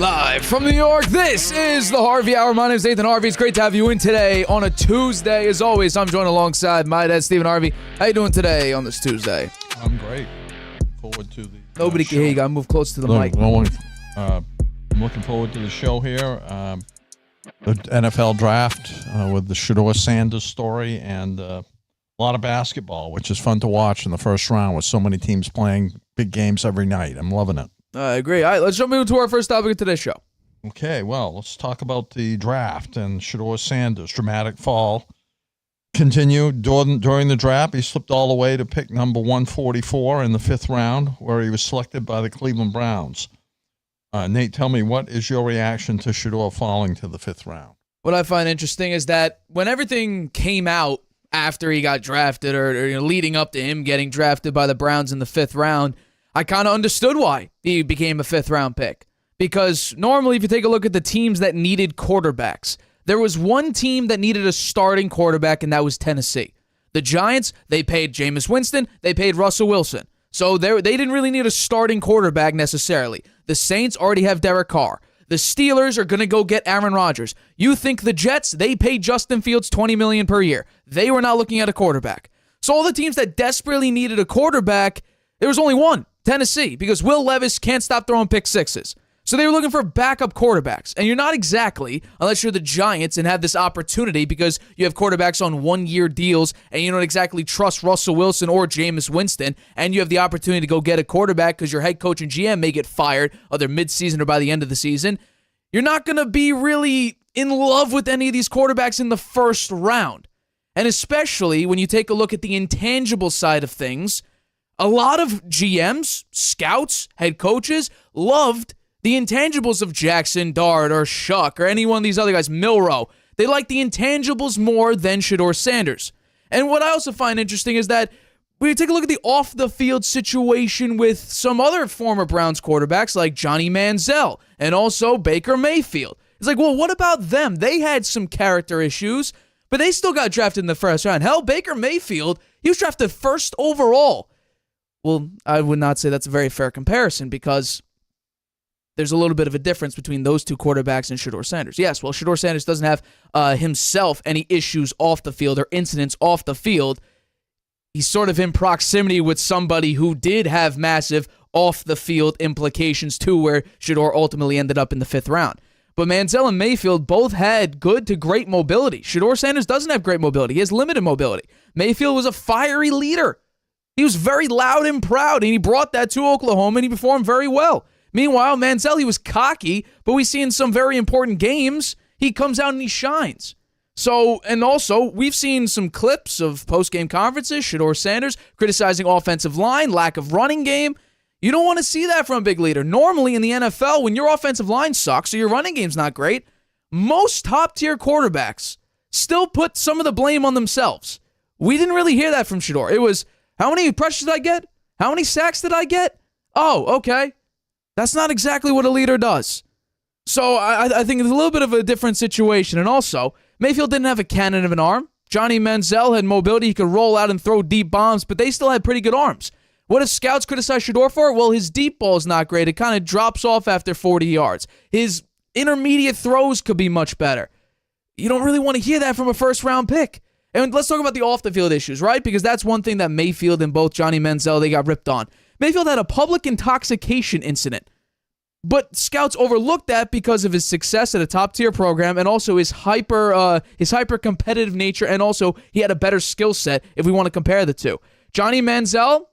Live from New York, this is the Harvey Hour. My name is Nathan Harvey. It's great to have you in today on a Tuesday. As always, I'm joined alongside my dad, Stephen Harvey. How you doing today on this Tuesday? I'm great. Forward to the Nobody can hear you. Got to move close to the mic. I'm looking forward to the show here. The NFL draft with the Shedeur Sanders story and a lot of basketball, which is fun to watch in the first round with so many teams playing big games every night. I'm loving it. I agree. All right, let's jump into our first topic of today's show. Okay, well, let's talk about the draft and Shedeur Sanders' dramatic fall. Continued during the draft. He slipped all the way to pick number 144 in the fifth round, where he was selected by the Cleveland Browns. Nate, tell me, what is your reaction to Shedeur falling to the fifth round? What I find interesting is that when everything came out after he got drafted or leading up to him getting drafted by the Browns in the fifth round, I kind of understood why he became a fifth-round pick. Because normally, if you take a look at the teams that needed quarterbacks, there was one team that needed a starting quarterback, and that was Tennessee. The Giants, they paid Jameis Winston, they paid Russell Wilson. So they didn't really need a starting quarterback necessarily. The Saints already have Derek Carr. The Steelers are going to go get Aaron Rodgers. You think the Jets, they paid Justin Fields $20 million per year. They were not looking at a quarterback. So all the teams that desperately needed a quarterback, there was only one. Tennessee, because Will Levis can't stop throwing pick sixes. So they were looking for backup quarterbacks. And you're not exactly, unless you're the Giants and have this opportunity because you have quarterbacks on one-year deals and you don't exactly trust Russell Wilson or Jameis Winston, and you have the opportunity to go get a quarterback because your head coach and GM may get fired either mid-season or by the end of the season. You're not going to be really in love with any of these quarterbacks in the first round. And especially when you take a look at the intangible side of things, a lot of GMs, scouts, head coaches loved the intangibles of Jackson Dart or Shuck or any one of these other guys, Milrow. They like the intangibles more than Shedeur Sanders. And what I also find interesting is that when you take a look at the off-the-field situation with some other former Browns quarterbacks like Johnny Manziel and also Baker Mayfield. It's like, well, what about them? They had some character issues, but they still got drafted in the first round. Hell, Baker Mayfield, he was drafted first overall. Well, I would not say that's a very fair comparison because there's a little bit of a difference between those two quarterbacks and Shedeur Sanders. Yes, well, Shedeur Sanders doesn't have himself any issues off the field or incidents off the field. He's sort of in proximity with somebody who did have massive off-the-field implications too, where Shedeur ultimately ended up in the fifth round. But Manziel and Mayfield both had good to great mobility. Shedeur Sanders doesn't have great mobility. He has limited mobility. Mayfield was a fiery leader. He was very loud and proud, and he brought that to Oklahoma, and he performed very well. Meanwhile, Manziel, he was cocky, but we see in some very important games, he comes out and he shines. So, and also, we've seen some clips of post-game conferences, Shedeur Sanders criticizing offensive line, lack of running game. You don't want to see that from a big leader. Normally in the NFL, when your offensive line sucks or your running game's not great, most top-tier quarterbacks still put some of the blame on themselves. We didn't really hear that from Shedeur. It was, how many pressures did I get? How many sacks did I get? Oh, okay. That's not exactly what a leader does. So I think it's a little bit of a different situation. And also, Mayfield didn't have a cannon of an arm. Johnny Manziel had mobility. He could roll out and throw deep bombs, but they still had pretty good arms. What if scouts criticize Shedeur for? Well, his deep ball is not great. It kind of drops off after 40 yards. His intermediate throws could be much better. You don't really want to hear that from a first-round pick. And let's talk about the off-the-field issues, right? Because that's one thing that Mayfield and both Johnny Manziel, they got ripped on. Mayfield had a public intoxication incident, but scouts overlooked that because of his success at a top-tier program and also his hyper-competitive nature, and also he had a better skill set if we want to compare the two. Johnny Manziel,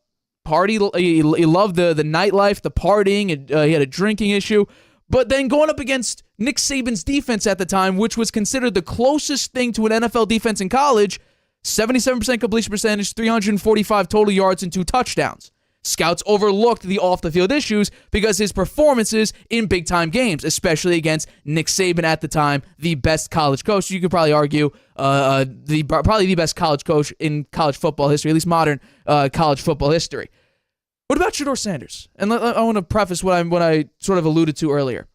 he loved the nightlife, the partying, he had a drinking issue, but then going up against Nick Saban's defense at the time, which was considered the closest thing to an NFL defense in college, 77% completion percentage, 345 total yards, and 2 touchdowns. Scouts overlooked the off-the-field issues because his performances in big-time games, especially against Nick Saban at the time, the best college coach. You could probably argue probably the best college coach in college football history, at least modern college football history. What about Shedeur Sanders? And I want to preface what I sort of alluded to earlier.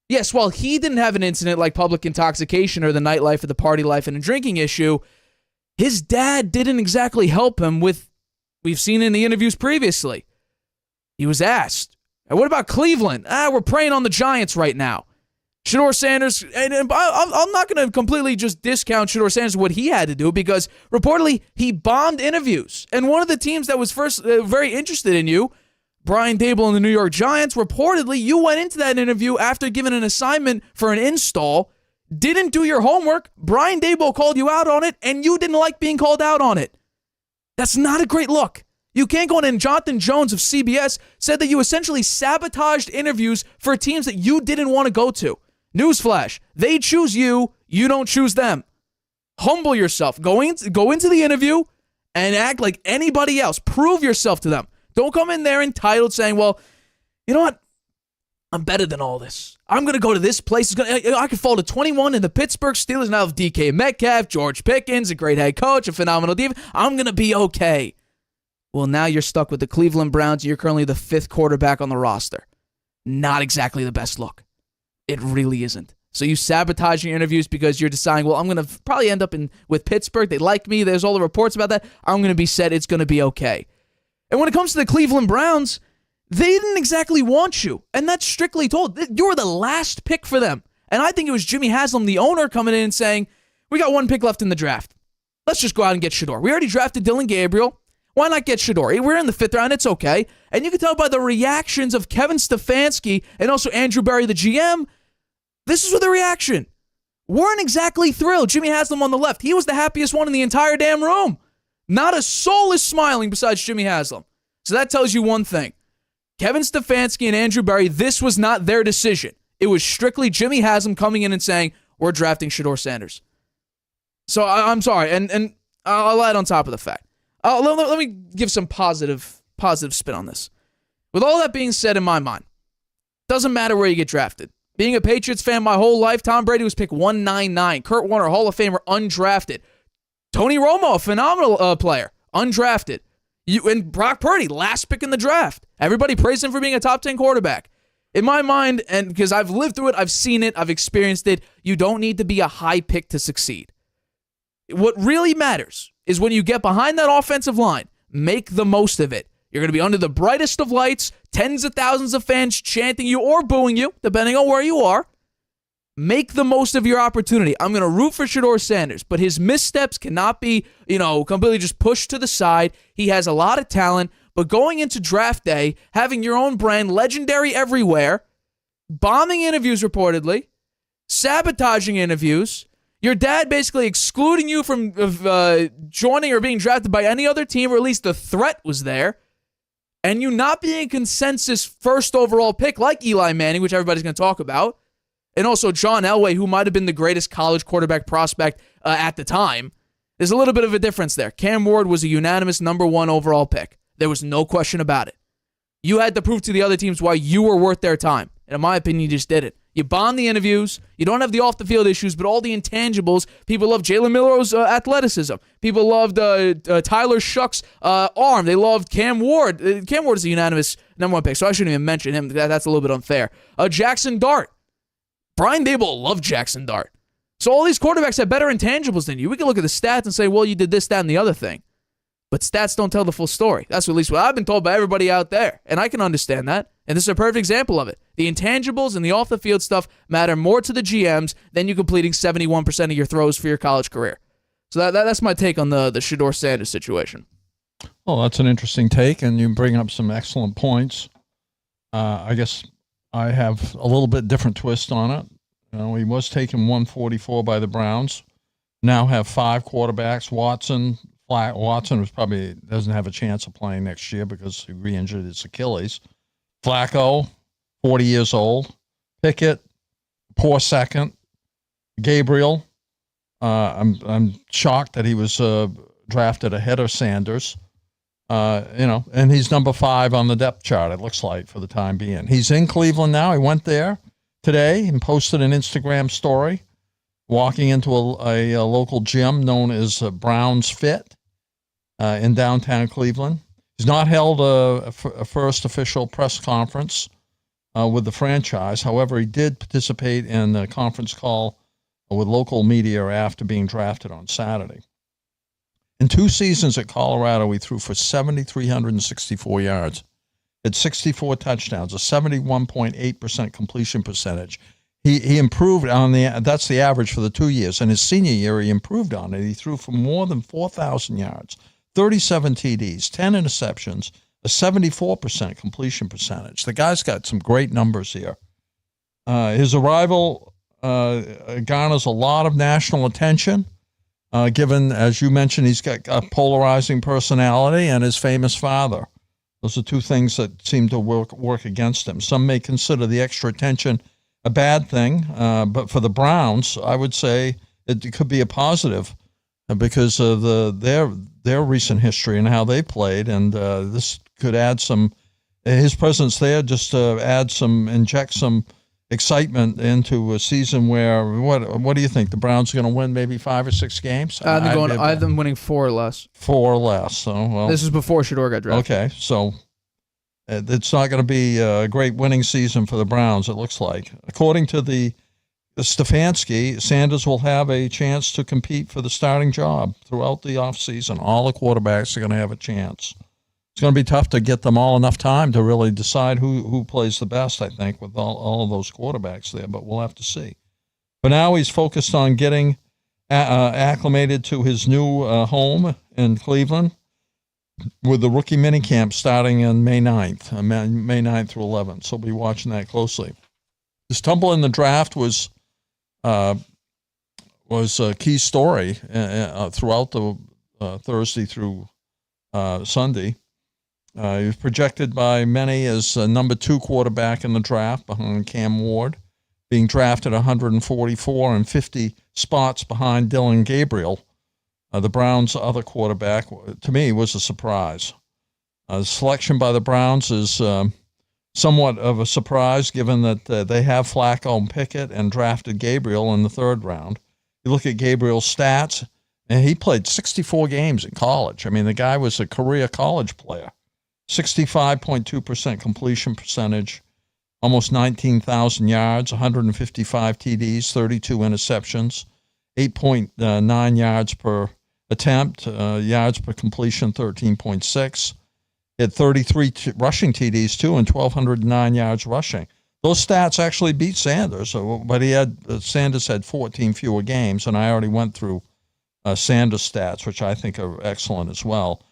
Yes, while he didn't have an incident like public intoxication or the nightlife or the party life and a drinking issue, his dad didn't exactly help him with, we've seen in the interviews previously. He was asked, And what about Cleveland? We're preying on the Giants right now. Shedeur Sanders, and I'm not going to completely just discount Shedeur Sanders, what he had to do, because reportedly he bombed interviews. And one of the teams that was first very interested in you, Brian Daboll and the New York Giants, reportedly you went into that interview after giving an assignment for an install, didn't do your homework, Brian Daboll called you out on it, and you didn't like being called out on it. That's not a great look. You can't go in, and Jonathan Jones of CBS said that you essentially sabotaged interviews for teams that you didn't want to go to. Newsflash, they choose you, you don't choose them. Humble yourself. Go into the interview and act like anybody else. Prove yourself to them. Don't come in there entitled saying, well, you know what? I'm better than all this. I'm going to go to this place. I could fall to 21 in the Pittsburgh Steelers. Now have DK Metcalf, George Pickens, a great head coach, a phenomenal defense. I'm going to be okay. Well, now you're stuck with the Cleveland Browns. You're currently the 5th quarterback on the roster. Not exactly the best look. It really isn't. So you sabotage your interviews because you're deciding, well, I'm going to probably end up with Pittsburgh. They like me. There's all the reports about that. I'm going to be set. It's going to be okay. And when it comes to the Cleveland Browns, they didn't exactly want you. And that's strictly told. You were the last pick for them. And I think it was Jimmy Haslam, the owner, coming in and saying, we got 1 pick left in the draft. Let's just go out and get Shedeur. We already drafted Dylan Gabriel. Why not get Shedeur? We're in the 5th round. It's okay. And you can tell by the reactions of Kevin Stefanski and also Andrew Berry, the GM, this is what the reaction. Weren't exactly thrilled. Jimmy Haslam on the left. He was the happiest one in the entire damn room. Not a soul is smiling besides Jimmy Haslam. So that tells you one thing. Kevin Stefanski and Andrew Berry, this was not their decision. It was strictly Jimmy Haslam coming in and saying, we're drafting Shedeur Sanders. So I'm sorry, and I'll add on top of the fact. Let me give some positive spin on this. With all that being said in my mind, doesn't matter where you get drafted. Being a Patriots fan my whole life, Tom Brady was picked 199. Kurt Warner, Hall of Famer, undrafted. Tony Romo, a phenomenal player, undrafted. And Brock Purdy, last pick in the draft. Everybody praised him for being a top 10 quarterback. In my mind, and because I've lived through it, I've seen it, I've experienced it, you don't need to be a high pick to succeed. What really matters is when you get behind that offensive line, make the most of it. You're going to be under the brightest of lights, tens of thousands of fans chanting you or booing you, depending on where you are. Make the most of your opportunity. I'm going to root for Shedeur Sanders, but his missteps cannot be, completely just pushed to the side. He has a lot of talent, but going into draft day, having your own brand, legendary everywhere, bombing interviews reportedly, sabotaging interviews, your dad basically excluding you from joining or being drafted by any other team, or at least the threat was there, and you not being a consensus first overall pick like Eli Manning, which everybody's going to talk about, and also John Elway, who might have been the greatest college quarterback prospect at the time. There's a little bit of a difference there. Cam Ward was a unanimous number 1 overall pick. There was no question about it. You had to prove to the other teams why you were worth their time. And in my opinion, you just did it. You bombed the interviews. You don't have the off-the-field issues, but all the intangibles. People love Jalen Miller's athleticism. People loved Tyler Shuck's arm. They loved Cam Ward. Cam Ward is a unanimous number 1 pick, so I shouldn't even mention him. That's a little bit unfair. Jackson Dart. Brian Daboll loved Jackson Dart. So all these quarterbacks have better intangibles than you. We can look at the stats and say, well, you did this, that, and the other thing. But stats don't tell the full story. That's at least what I've been told by everybody out there. And I can understand that. And this is a perfect example of it. The intangibles and the off-the-field stuff matter more to the GMs than you completing 71% of your throws for your college career. So that's my take on the Shedeur Sanders situation. Well, that's an interesting take, and you bring up some excellent points. I guess I have a little bit different twist on it. He was taken 144 by the Browns. Now have 5 quarterbacks. Watson was probably doesn't have a chance of playing next year because he re-injured his Achilles. Flacco, 40 years old. Pickett, poor second. Gabriel, I'm shocked that he was drafted ahead of Sanders. And he's number 5 on the depth chart, it looks like, for the time being. He's in Cleveland now. He went there today and posted an Instagram story walking into a local gym known as Brown's Fit in downtown Cleveland. He's not held a first official press conference with the franchise. However, he did participate in a conference call with local media after being drafted on Saturday. In 2 seasons at Colorado, he threw for 7,364 yards. had 64 touchdowns, a 71.8% completion percentage. He improved on that's the average for the 2 years. In his senior year, he improved on it. He threw for more than 4,000 yards, 37 TDs, 10 interceptions, a 74% completion percentage. The guy's got some great numbers here. His arrival garners a lot of national attention, given, as you mentioned, he's got a polarizing personality and his famous father. Those are two things that seem to work against him. Some may consider the extra attention a bad thing, but for the Browns, I would say it could be a positive because of their recent history and how they played, and this could add some. His presence there just inject some excitement into a season where what do you think? The Browns are going to win maybe 5 or 6 games? I have them winning 4 or less. 4 or less. So well, this is before Shedeur got drafted. Okay, so. It's not going to be a great winning season for the Browns, it looks like. According to the Stefanski, Sanders will have a chance to compete for the starting job throughout the offseason. All the quarterbacks are going to have a chance. It's going to be tough to get them all enough time to really decide who plays the best, I think, with all of those quarterbacks there, but we'll have to see. For now, he's focused on getting acclimated to his new home in Cleveland, with the rookie minicamp starting on May 9th, May 9th through 11th. So we'll be watching that closely. His tumble in the draft was a key story throughout the Thursday through Sunday. He was projected by many as number 2 quarterback in the draft behind Cam Ward, being drafted 144 and 50 spots behind Dylan Gabriel. The Browns' other quarterback, to me, was a surprise. The selection by the Browns is somewhat of a surprise, given that they have Flacco and Pickett and drafted Gabriel in the 3rd round. You look at Gabriel's stats, and he played 64 games in college. I mean, the guy was a career college player. 65.2% completion percentage, almost 19,000 yards, 155 TDs, 32 interceptions, 8.9 yards per attempt, yards per completion, 13.6. He had 33 rushing TDs, too, and 1,209 yards rushing. Those stats actually beat Sanders, but Sanders had 14 fewer games, and I already went through Sanders' stats, which I think are excellent as well.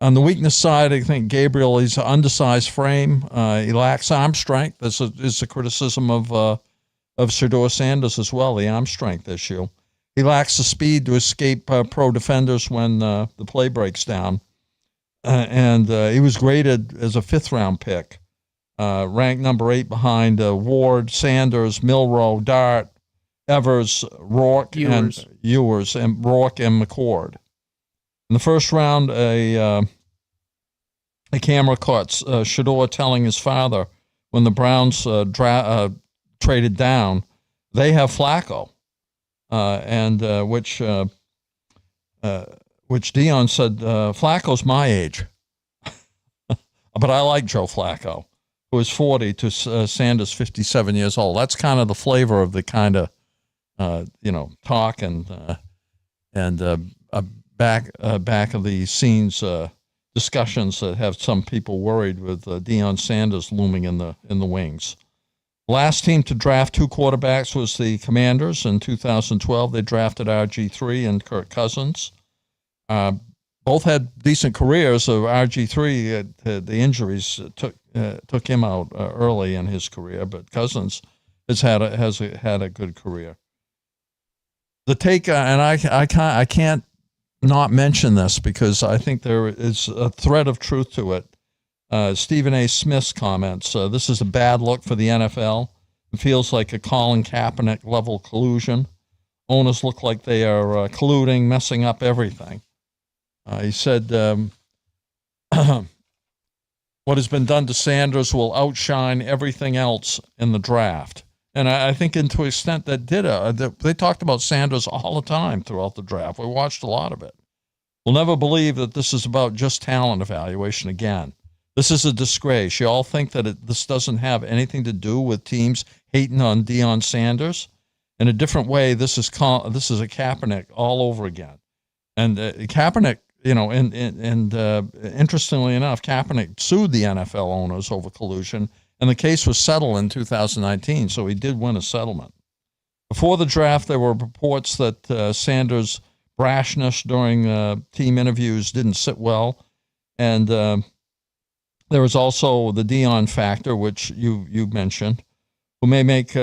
On the weakness side, I think Gabriel, he's an undersized frame. He lacks arm strength. This is a criticism of Shedeur Sanders as well, the arm strength issue. He lacks the speed to escape pro defenders when the play breaks down. And he was graded as a 5th-round pick, ranked number 8 behind Ward, Sanders, Milroe, Dart, Evers, Rourke, and McCord. In the 1st round, a camera caught Shedeur telling his father when the Browns traded down, they have Flacco. Which Dion said, Flacco's my age. But I like Joe Flacco, who is 40 to Sanders 57 years old. That's kind of the flavor of the kind of, talk and back of the scenes discussions that have some people worried with Deion Sanders looming in the wings. Last team to draft 2 quarterbacks was the Commanders. In 2012, they drafted RG3 and Kirk Cousins. Both had decent careers. So RG3, the injuries took him out early in his career, but Cousins has had a good career. The take, and I can't not mention this because I think there is a thread of truth to it. Stephen A. Smith's comments, this is a bad look for the NFL. It feels like a Colin Kaepernick level collusion. Owners look like they are colluding, messing up everything. He said, what has been done to Sanders will outshine everything else in the draft. And I think to an extent that did. They talked about Sanders all the time throughout the draft. We watched a lot of it. We'll never believe that this is about just talent evaluation again. This is a disgrace. You all think that this doesn't have anything to do with teams hating on Deion Sanders? In a different way, this is a Kaepernick all over again. And Kaepernick interestingly enough, Kaepernick sued the NFL owners over collusion, and the case was settled in 2019, so he did win a settlement. Before the draft, there were reports that Sanders' brashness during team interviews didn't sit well, and there was also the Dion factor, which you mentioned, who may make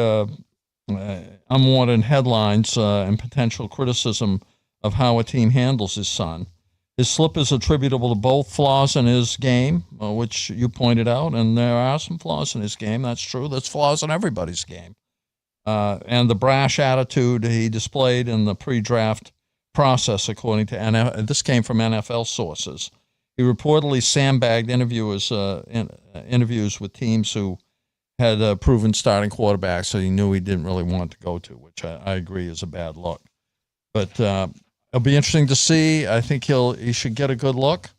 unwanted headlines and potential criticism of how a team handles his son. His slip is attributable to both flaws in his game, which you pointed out, and there are some flaws in his game. That's true. There's flaws in everybody's game. And the brash attitude he displayed in the pre-draft process, according to NFL. This came from NFL sources. He reportedly sandbagged interviews with teams who had proven starting quarterbacks, so he knew he didn't really want to go to, which I agree is a bad look. But it'll be interesting to see. I think he should get a good look.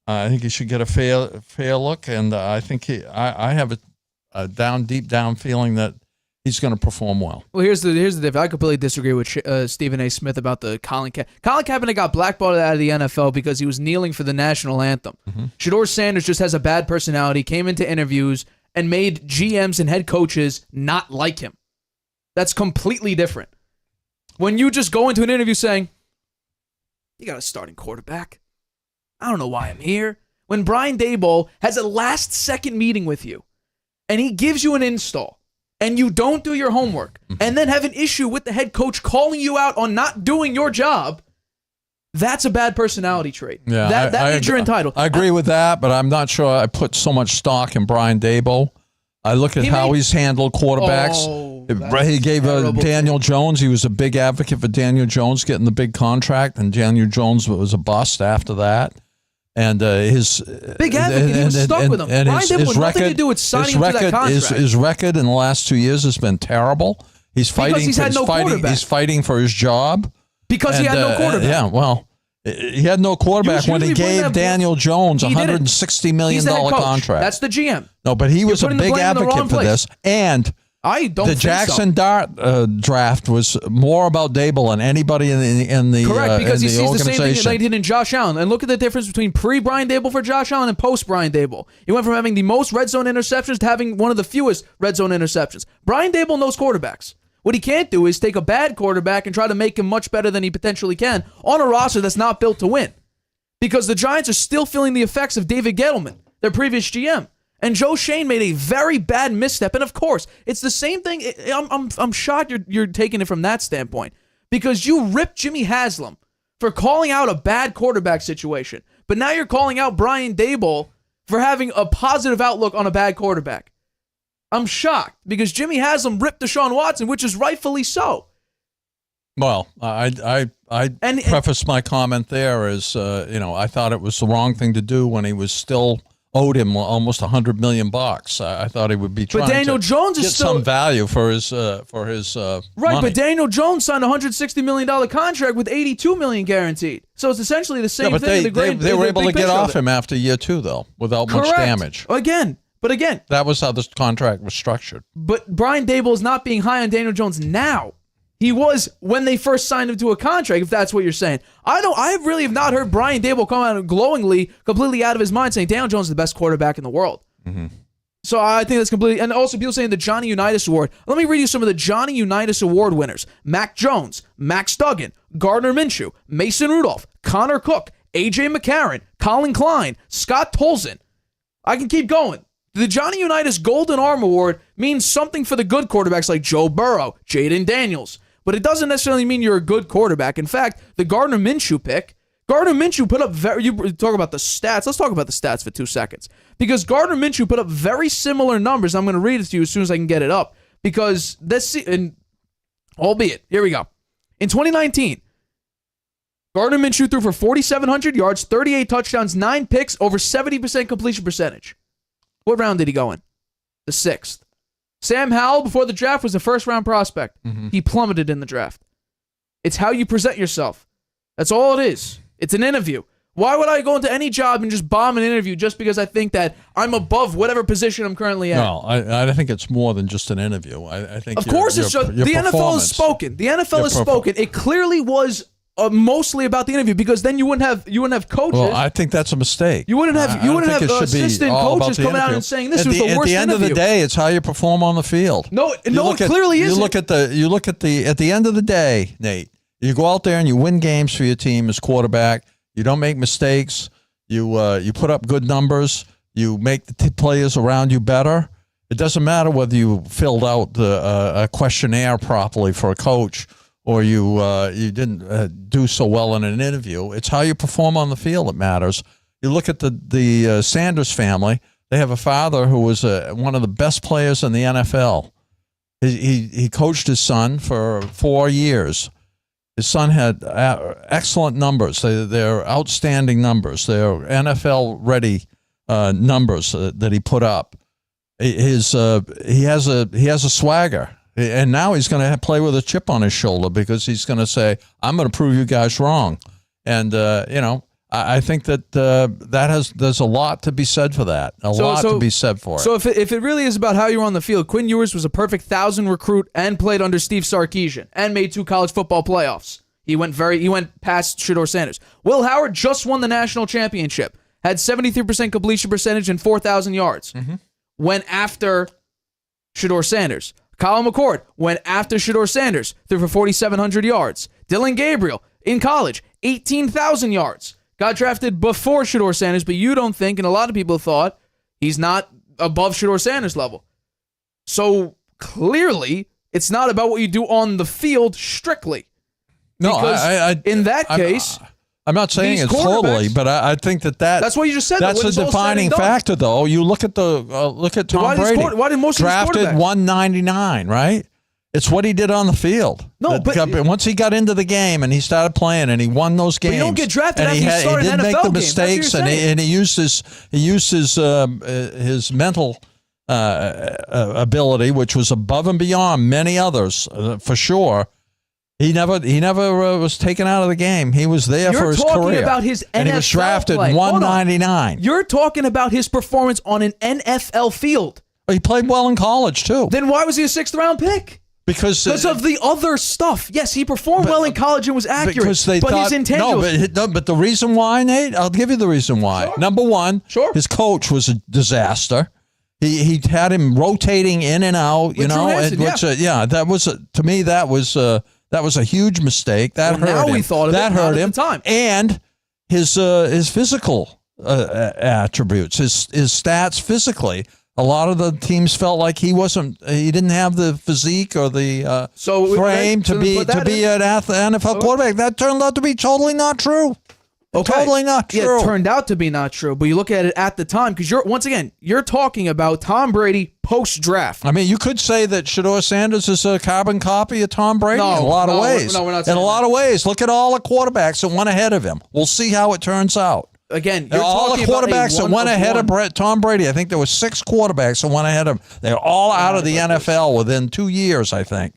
I think he should get a fair look, and I think I have a deep down feeling that he's going to perform well. Well, here's the difference. I completely disagree with Stephen A. Smith about the Colin Kaepernick got blackballed out of the NFL because he was kneeling for the national anthem. Mm-hmm. Shedeur Sanders just has a bad personality, came into interviews, and made GMs and head coaches not like him. That's completely different. When you just go into an interview saying, you got a starting quarterback. I don't know why I'm here. When Brian Daboll has a last-second meeting with you, and he gives you an install, and you don't do your homework, and then have an issue with the head coach calling you out on not doing your job, that's a bad personality trait. Yeah, that means you're entitled. I agree with that, but I'm not sure I put so much stock in Brian Daboll. I look at how he's handled quarterbacks. He gave Daniel Jones. He was a big advocate for Daniel Jones getting the big contract, and Daniel Jones was a bust after that. And his big advocate, he was stuck with him. And Brian Daboll had nothing to do with signing him to that contract. His record in the last 2 years has been terrible. He's fighting. He's fighting for his job because he had no quarterback. Yeah, well, he had no quarterback when he gave Daniel Jones a $160 million contract. That's the GM. No, but he was a big advocate for this. And the Jackson Dart draft was more about Daboll than anybody in the correct, because he sees the same thing that he did in Josh Allen. And look at the difference between pre-Brian Daboll for Josh Allen and post-Brian Daboll. He went from having the most red zone interceptions to having one of the fewest red zone interceptions. Brian Daboll knows quarterbacks. What he can't do is take a bad quarterback and try to make him much better than he potentially can on a roster that's not built to win. Because the Giants are still feeling the effects of David Gettleman, their previous GM. And Joe Schoen made a very bad misstep. And of course, it's the same thing. I'm shocked you're taking it from that standpoint. Because you ripped Jimmy Haslam for calling out a bad quarterback situation. But now you're calling out Brian Daboll for having a positive outlook on a bad quarterback. I'm shocked because Jimmy Haslam ripped Deshaun Watson, which is rightfully so. Well, I prefaced my comment there as, I thought it was the wrong thing to do when he was still owed him almost $100 million. I thought he would be trying to get some value for his right. Money. But Daniel Jones signed a $160 million contract with $82 million guaranteed. So it's essentially the same thing. They were able to get off him after year 2, though, without much damage. But again, that was how this contract was structured. But Brian Daboll is not being high on Daniel Jones now. He was when they first signed him to a contract, if that's what you're saying. I really have not heard Brian Daboll come out glowingly, completely out of his mind, saying Daniel Jones is the best quarterback in the world. Mm-hmm. So I think that's completely... And also people saying the Johnny Unitas Award. Let me read you some of the Johnny Unitas Award winners. Mac Jones, Max Duggan, Gardner Minshew, Mason Rudolph, Connor Cook, A.J. McCarron, Colin Klein, Scott Tolzien. I can keep going. The Johnny Unitas Golden Arm Award means something for the good quarterbacks like Joe Burrow, Jaden Daniels. But it doesn't necessarily mean you're a good quarterback. In fact, the Gardner Minshew pick, Gardner Minshew put up you talk about the stats. Let's talk about the stats for 2 seconds. Because Gardner Minshew put up very similar numbers. I'm going to read it to you as soon as I can get it up. Because albeit, here we go. In 2019, Gardner Minshew threw for 4,700 yards, 38 touchdowns, 9 picks, over 70% completion percentage. What round did he go in? The 6th. Sam Howell, before the draft, was a first-round prospect. Mm-hmm. He plummeted in the draft. It's how you present yourself. That's all it is. It's an interview. Why would I go into any job and just bomb an interview just because I think that I'm above whatever position I'm currently at? No, I think it's more than just an interview. I think of course it's just, the NFL has spoken. The NFL has spoken. It clearly was mostly about the interview, because then you wouldn't have coaches. Well, I think that's a mistake. You wouldn't have assistant coaches coming out and saying this was the worst interview. At the end of the day, it's how you perform on the field. No, it clearly isn't. At the end of the day, Nate. You go out there and you win games for your team as quarterback. You don't make mistakes. You put up good numbers. You make the players around you better. It doesn't matter whether you filled out a questionnaire properly for a coach or you didn't do so well in an interview. It's how you perform on the field that matters. You look at the Sanders family. They have a father who was one of the best players in the NFL. He coached his son for 4 years. His son had excellent numbers. They're outstanding numbers. They're NFL-ready numbers that he put up. He has a swagger, and now he's going to play with a chip on his shoulder because he's going to say, "I'm going to prove you guys wrong." And I think that there's a lot to be said for that. A lot to be said for it. So if it really is about how you're on the field, Quinn Ewers was a perfect 1,000 recruit and played under Steve Sarkisian and made 2 college football playoffs. He went past Shedeur Sanders. Will Howard just won the national championship, had 73% completion percentage and 4,000 yards. Mm-hmm. Went after Shedeur Sanders. Colin McCord went after Shedeur Sanders, threw for 4,700 yards. Dylan Gabriel in college, 18,000 yards. Got drafted before Shedeur Sanders, but you don't think, and a lot of people thought, he's not above Shedeur Sanders level. So clearly, it's not about what you do on the field strictly. No, in that case, I'm not saying it's totally, but I think that's what you just said. That's a defining factor, though. You look at Tom Brady. Why did most drafted 199, right? It's what he did on the field. No, but once he got into the game and he started playing and he won those games, but you don't get drafted after you start an NFL game. He didn't make the mistakes, and he used his mental ability, which was above and beyond many others, for sure. He never was taken out of the game. He was there for his career. You're talking about his NFL and he was drafted play. 199. You're talking about his performance on an NFL field. He played well in college too. Then why was he a 6th round pick? Because of the other stuff. Yes, he performed well in college and was accurate. His intangibles. But the reason why, Nate, I'll give you the reason why. Sure. Number one, his coach was a disaster. He had him rotating in and out. That was a huge mistake. That hurt him. Now we thought of that it. Hurt him. At the time. And his physical attributes, his stats physically. A lot of the teams felt like he didn't have the physique or the frame to be an NFL quarterback. That turned out to be totally not true. Okay. Totally not true. Yeah, it turned out to be not true, but you look at it at the time, because you're talking about Tom Brady post-draft. I mean, you could say that Shedeur Sanders is a carbon copy of Tom Brady in a lot of ways. No, we're not saying in a lot of ways. Look at all the quarterbacks that went ahead of him. We'll see how it turns out. Again, you're all the quarterbacks that went ahead of Tom Brady. I think there were 6 quarterbacks that went ahead of him. They're all out of the NFL within 2 years, I think.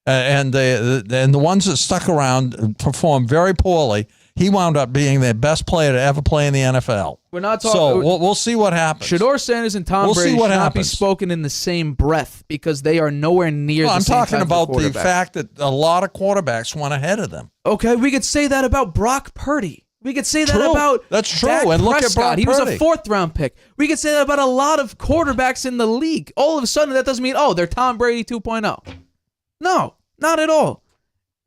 And the ones that stuck around performed very poorly. He wound up being the best player to ever play in the NFL. We're not talking. So we'll see what happens. Shedeur Sanders and Tom Brady should not be spoken in the same breath because they are nowhere near the same. I'm talking about the fact that a lot of quarterbacks went ahead of them. Okay, we could say that about Brock Purdy. We could say that about That's true. Dak and look Prescott. at Brock He was Purdy. a 4th round pick. We could say that about a lot of quarterbacks in the league. All of a sudden, that doesn't mean, they're Tom Brady 2.0. No, not at all.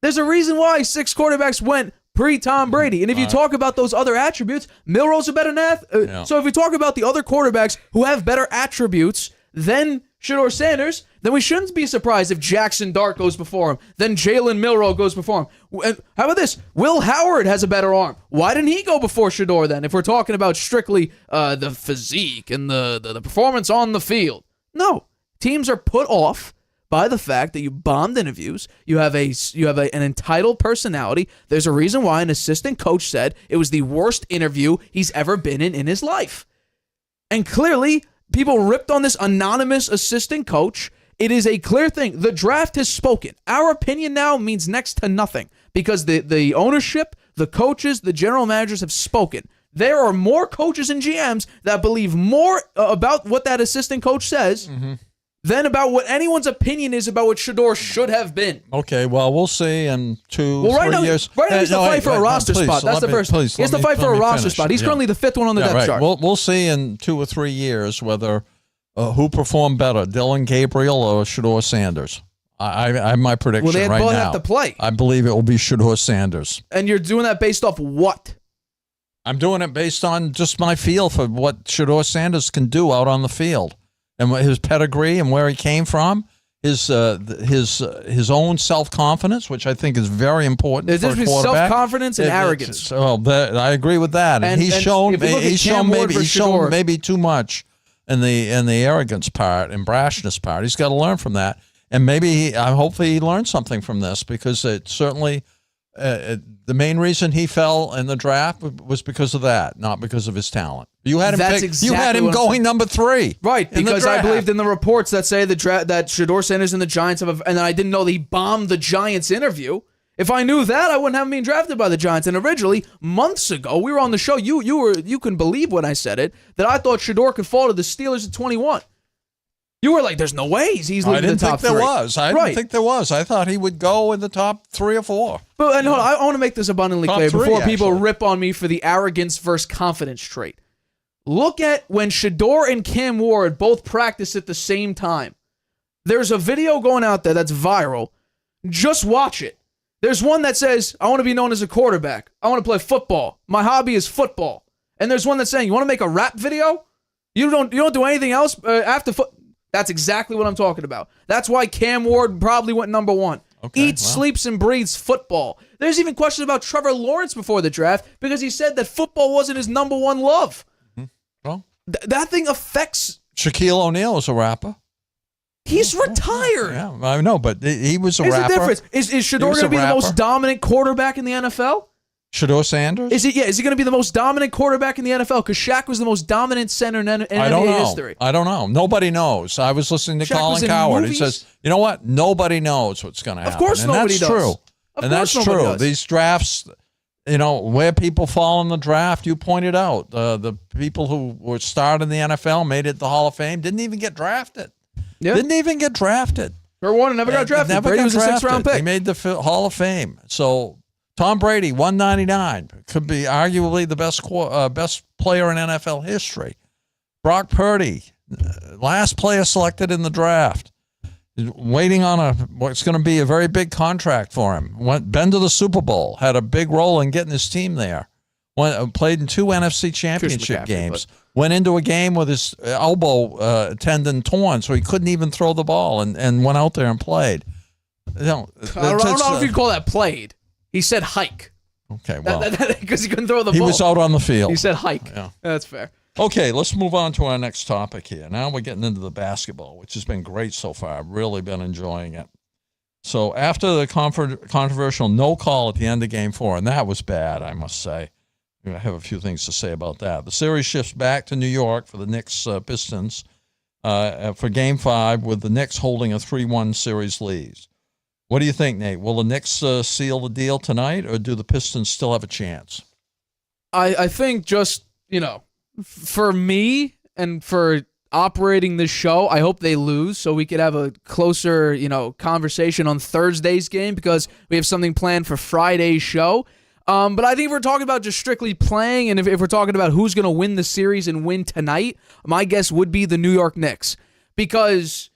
There's a reason why 6 quarterbacks went pre-Tom Brady. And if you talk about those other attributes, Milroe's a better athlete. So if you talk about the other quarterbacks who have better attributes than Shedeur Sanders, then we shouldn't be surprised if Jackson Dart goes before him, then Jalen Milroe goes before him. And how about this? Will Howard has a better arm. Why didn't he go before Shedeur then, if we're talking about strictly the physique and the performance on the field? No. Teams are put off by the fact that you bombed interviews, you have an entitled personality. There's a reason why an assistant coach said it was the worst interview he's ever been in his life. And clearly, people ripped on this anonymous assistant coach. It is a clear thing. The draft has spoken. Our opinion now means next to nothing because the ownership, the coaches, the general managers have spoken. There are more coaches and GMs that believe more about what that assistant coach says than about what anyone's opinion is about what Shedeur should have been. Okay, well, we'll see in 2-3 years. Right now, he's the fight for a roster spot. That's the first. He has to fight for a roster spot. He's currently the 5th one on the depth chart. We'll see in 2 or 3 years whether who performed better, Dylan Gabriel or Shedeur Sanders. I have my prediction right now. Well, they both have to play. I believe it will be Shedeur Sanders. And you're doing that based off what? I'm doing it based on just my feel for what Shedeur Sanders can do out on the field. And his pedigree and where he came from, his own self-confidence, which I think is very important for a quarterback. There's self-confidence and arrogance. I agree with that. And he's shown maybe too much in the arrogance part and brashness part. He's got to learn from that. And hopefully he learned something from this, because it certainly the main reason he fell in the draft was because of that, not because of his talent. You had him going number 3. Right, because I believed in the reports that say that Shedeur Sanders and the Giants have, and I didn't know that he bombed the Giants interview. If I knew that, I wouldn't have him being drafted by the Giants. And originally, months ago, we were on the show. You can believe when I said it, that I thought Shedeur could fall to the Steelers at 21. You were like, "There's no way he's leaving the top 3." I didn't think there was. I thought he would go in the top 3 or 4. But hold on, I want to make this abundantly clear before people rip on me for the arrogance versus confidence trait. Look at when Shedeur and Cam Ward both practice at the same time. There's a video going out there that's viral. Just watch it. There's one that says, "I want to be known as a quarterback. I want to play football. My hobby is football." And there's one that's saying, "You want to make a rap video? You don't do anything else after football." That's exactly what I'm talking about. That's why Cam Ward probably went number 1. Sleeps, and breathes football. There's even questions about Trevor Lawrence before the draft because he said that football wasn't his number 1 love. Well, that thing affects... Shaquille O'Neal is a rapper. He's retired. Yeah, I know, but he was a rapper. There's a difference. Is Shedeur going to be the most dominant quarterback in the NFL? Shedeur Sanders? Is he going to be the most dominant quarterback in the NFL? Because Shaq was the most dominant center in NBA history. I don't know. Nobody knows. I was listening to Colin Cowherd. He says, you know what? Nobody knows what's going to happen. Of course nobody does. True. And that's true. These drafts, where people fall in the draft, you pointed out. The people who were starred in the NFL, made it the Hall of Fame, didn't even get drafted. Yep. Didn't even get drafted. Never got drafted. Brady was a 6th-round pick. He made the Hall of Fame. So... Tom Brady, 199, could be arguably the best player in NFL history. Brock Purdy, last player selected in the draft, waiting on what's going to be a very big contract for him. Been to the Super Bowl, had a big role in getting his team there. Played in 2 NFC Championship games. Went into a game with his elbow tendon torn, so he couldn't even throw the ball, and went out there and played. I don't know if you call that played. He said hike. Okay, well. Because he couldn't throw the ball. He was out on the field. He said hike. Yeah. That's fair. Okay, let's move on to our next topic here. Now we're getting into the basketball, which has been great so far. I've really been enjoying it. So after the controversial no call at the end of Game 4, and that was bad, I must say. I have a few things to say about that. The series shifts back to New York for the Knicks Pistons for Game 5, with the Knicks holding a 3-1 series lead. What do you think, Nate? Will the Knicks seal the deal tonight, or do the Pistons still have a chance? I think just, for me and for operating this show, I hope they lose so we could have a closer, conversation on Thursday's game, because we have something planned for Friday's show. But I think if we're talking about just strictly playing, and if we're talking about who's going to win the series and win tonight, my guess would be the New York Knicks. Because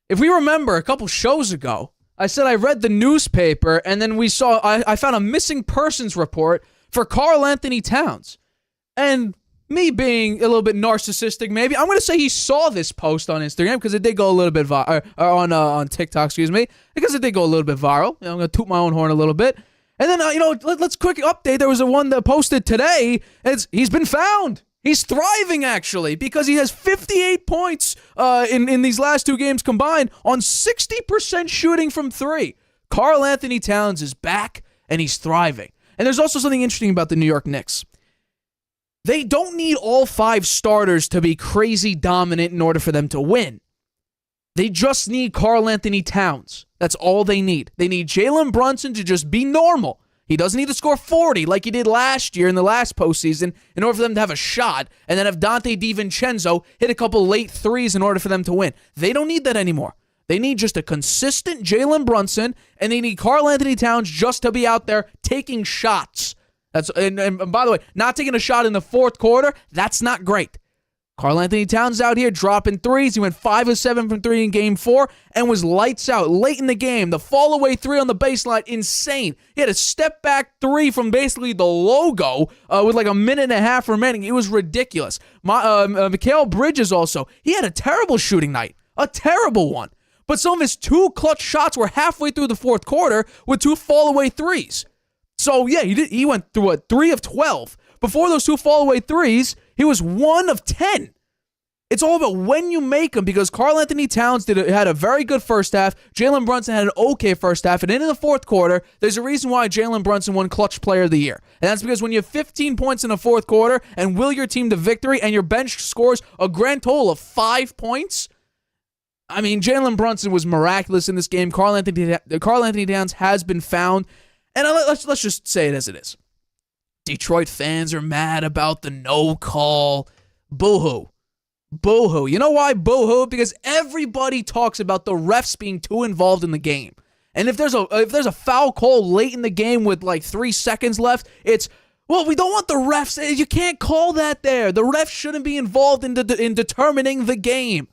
if we remember a couple shows ago, I said I read the newspaper, and then I found a missing persons report for Karl Anthony Towns. And me being a little bit narcissistic, maybe, I'm going to say he saw this post on Instagram, because it did go a little bit viral, on TikTok, because it did go a little bit viral. I'm going to toot my own horn a little bit. And then, let's quick update. There was one that posted today, and he's been found. He's thriving, actually, because he has 58 points in these last 2 games combined on 60% shooting from 3. Karl Anthony Towns is back, and he's thriving. And there's also something interesting about the New York Knicks. They don't need all 5 starters to be crazy dominant in order for them to win. They just need Karl Anthony Towns. That's all they need. They need Jalen Brunson to just be normal. He doesn't need to score 40 like he did last year in the last postseason in order for them to have a shot, and then have Dante DiVincenzo hit a couple late threes in order for them to win. They don't need that anymore. They need just a consistent Jalen Brunson, and they need Karl Anthony Towns just to be out there taking shots. And by the way, not taking a shot in the fourth quarter, that's not great. Karl Anthony Towns out here dropping threes. He went 5 of 7 from 3 in Game 4 and was lights out late in the game. The fall-away 3 on the baseline, insane. He had a step-back 3 from basically the logo with like a minute and a half remaining. It was ridiculous. Mikal Bridges also, he had a terrible shooting night. A terrible one. But some of his 2 clutch shots were halfway through the fourth quarter with 2 fall-away 3s. So, yeah, he went through 3 of 12. Before those 2 fall-away 3s, he was 1 of 10. It's all about when you make them, because Karl Anthony Towns had a very good first half. Jalen Brunson had an okay first half. And into the fourth quarter, there's a reason why Jalen Brunson won Clutch Player of the Year. And that's because when you have 15 points in the fourth quarter and will your team to victory and your bench scores a grand total of 5 points, I mean, Jalen Brunson was miraculous in this game. Karl Anthony Towns has been found. And let's just say it as it is. Detroit fans are mad about the no call. Boo-hoo. Boo-hoo. You know why boo-hoo? Because everybody talks about the refs being too involved in the game. And if there's a foul call late in the game with like 3 seconds left, it's, well, we don't want the refs. You can't call that there. The refs shouldn't be involved in determining the game.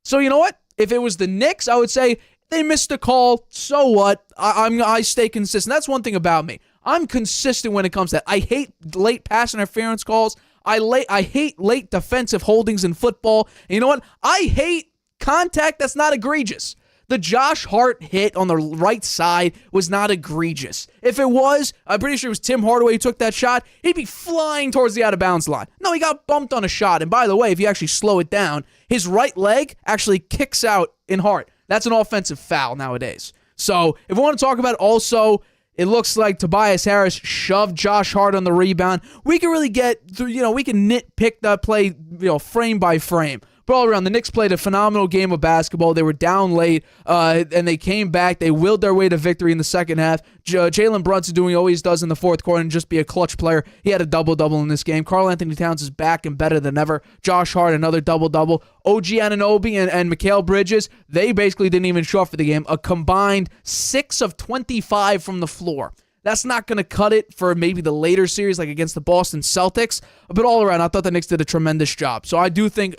So you know what? If it was the Knicks, I would say they missed a call. So what? I stay consistent. That's one thing about me. I'm consistent when it comes to that. I hate late pass interference calls. I hate late defensive holdings in football. And you know what? I hate contact that's not egregious. The Josh Hart hit on the right side was not egregious. If it was, I'm pretty sure it was Tim Hardaway who took that shot, he'd be flying towards the out-of-bounds line. No, he got bumped on a shot. And by the way, if you actually slow it down, his right leg actually kicks out in Hart. That's an offensive foul nowadays. So if we want to talk about also, it looks like Tobias Harris shoved Josh Hart on the rebound. We can really get through, we can nitpick that play, frame by frame. But all around, the Knicks played a phenomenal game of basketball. They were down late, and they came back. They willed their way to victory in the second half. Jalen Brunson doing what he always does in the fourth quarter and just be a clutch player. He had a double-double in this game. Karl Anthony Towns is back and better than ever. Josh Hart, another double-double. OG Anunoby and Mikal Bridges, they basically didn't even show up for the game. A combined 6 of 25 from the floor. That's not going to cut it for maybe the later series, like against the Boston Celtics. But all around, I thought the Knicks did a tremendous job. So I do think,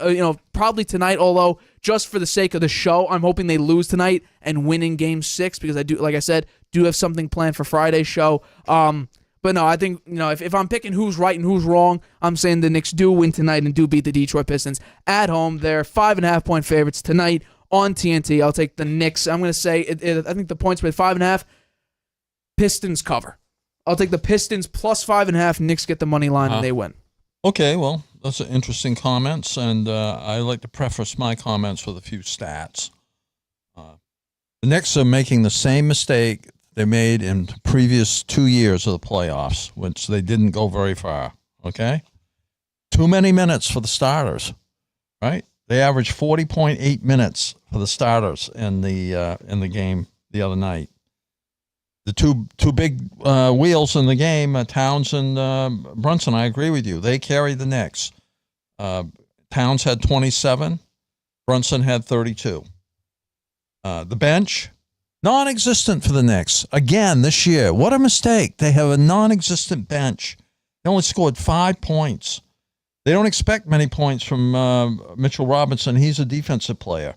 probably tonight, although just for the sake of the show, I'm hoping they lose tonight and win in Game 6 because I do, like I said, do have something planned for Friday's show. But no, I think, if I'm picking who's right and who's wrong, I'm saying the Knicks do win tonight and do beat the Detroit Pistons at home. They're 5.5-point favorites tonight on TNT. I'll take the Knicks. I'm going to say, I think the points by 5.5. Pistons cover. I'll take the Pistons plus 5.5. Knicks get the money line and they win. Okay, well, that's an interesting comments, and I like to preface my comments with a few stats. The Knicks are making the same mistake they made in the previous 2 years of the playoffs, which they didn't go very far. Okay, too many minutes for the starters. Right? They averaged 40.8 minutes for the starters in the game the other night. The two big wheels in the game, Towns and Brunson, I agree with you. They carry the Knicks. Towns had 27. Brunson had 32. The bench, non-existent for the Knicks. Again, this year, what a mistake. They have a non-existent bench. They only scored 5 points. They don't expect many points from Mitchell Robinson. He's a defensive player.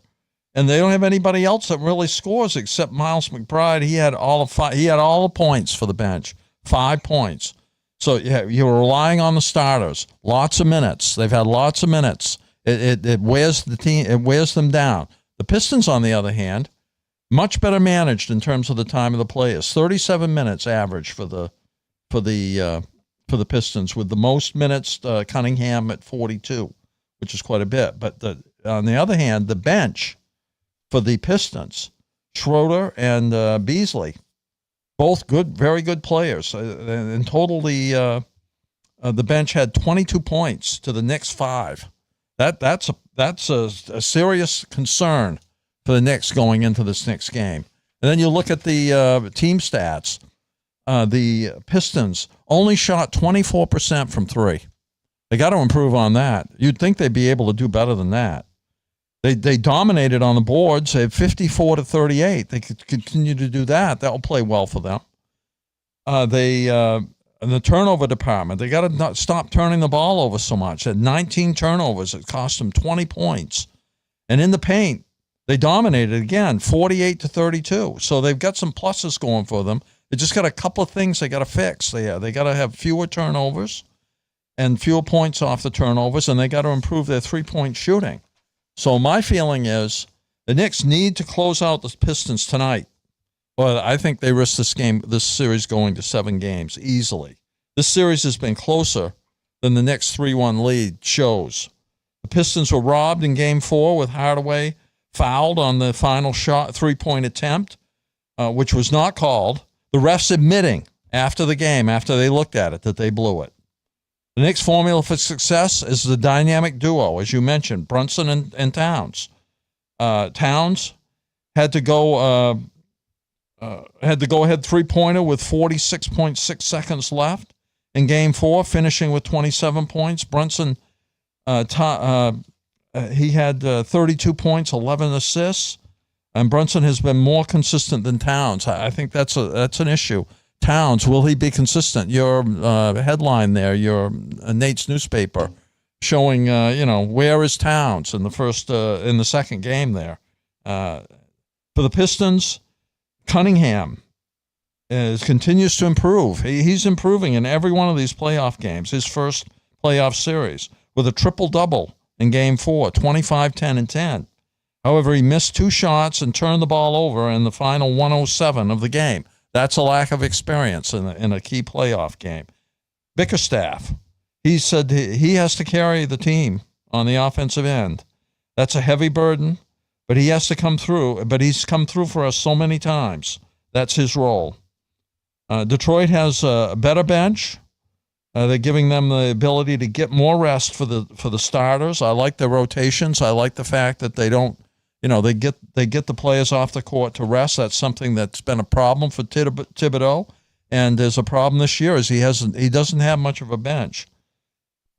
And they don't have anybody else that really scores except Miles McBride. He had all the points for the bench, 5 points. So you're relying on the starters. Lots of minutes. They've had lots of minutes. It wears the team. It wears them down. The Pistons, on the other hand, much better managed in terms of the time of the players. 37 minutes average for the Pistons, with the most minutes Cunningham at 42, which is quite a bit. But on the other hand, the bench for the Pistons, Schroeder and Beasley, both good, very good players. In total, the bench had 22 points to the Knicks 5. That's a serious concern for the Knicks going into this Knicks game. And then you look at the team stats. The Pistons only shot 24% from three. They got to improve on that. You'd think they'd be able to do better than that. They dominated on the boards. They had 54-38. They could continue to do that. That will play well for them. In the turnover department, they got to not stop turning the ball over so much. At 19 turnovers, it cost them 20 points. And in the paint, they dominated again, 48-32. So they've got some pluses going for them. They just got a couple of things they got to fix. They got to have fewer turnovers and fewer points off the turnovers, and they got to improve their three-point shooting. So my feeling is the Knicks need to close out the Pistons tonight. But I think they risk this series going to 7 games easily. This series has been closer than the Knicks' 3-1 lead shows. The Pistons were robbed in Game 4 with Hardaway fouled on the final shot, three-point attempt, which was not called. The refs admitting after the game, after they looked at it, that they blew it. The Knicks' formula for success is the dynamic duo, as you mentioned, Brunson and Towns. Towns had to go ahead three-pointer with 46.6 seconds left in Game 4, finishing with 27 points. Brunson, he had 32 points, 11 assists, and Brunson has been more consistent than Towns. I think that's an issue. Towns, will he be consistent? Your headline there, your Nate's newspaper, showing where is Towns in the second game there. For the Pistons, Cunningham continues to improve. He's improving in every one of these playoff games. His first playoff series with a triple-double in Game 4, 25, 10, and 10. However, he missed 2 shots and turned the ball over in the final 107 of the game. That's a lack of experience in a key playoff game. Bickerstaff, he said he has to carry the team on the offensive end. That's a heavy burden, but he has to come through. But he's come through for us so many times. That's his role. Detroit has a better bench. They're giving them the ability to get more rest for the starters. I like their rotations. I like the fact that they don't, they get the players off the court to rest. That's something that's been a problem for Thibodeau, and there's a problem this year is he doesn't have much of a bench.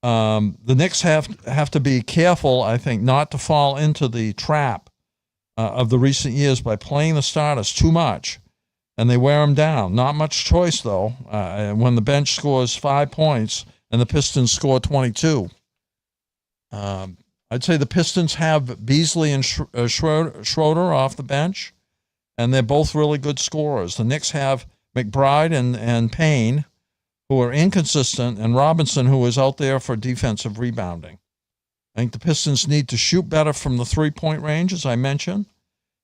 The Knicks have to be careful, I think, not to fall into the trap of the recent years by playing the starters too much, and they wear them down. Not much choice, though, when the bench scores 5 points and the Pistons score 22. I'd say the Pistons have Beasley and Schroeder off the bench, and they're both really good scorers. The Knicks have McBride and Payne, who are inconsistent, and Robinson, who is out there for defensive rebounding. I think the Pistons need to shoot better from the three-point range, as I mentioned.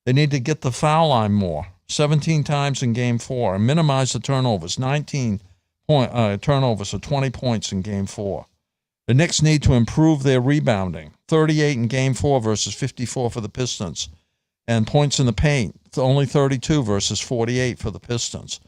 They need to get the foul line more, 17 times in Game 4, and minimize the turnovers, 19 turnovers or 20 points in Game 4. The Knicks need to improve their rebounding, 38 in Game 4 versus 54 for the Pistons, and points in the paint, only 32 versus 48 for the Pistons.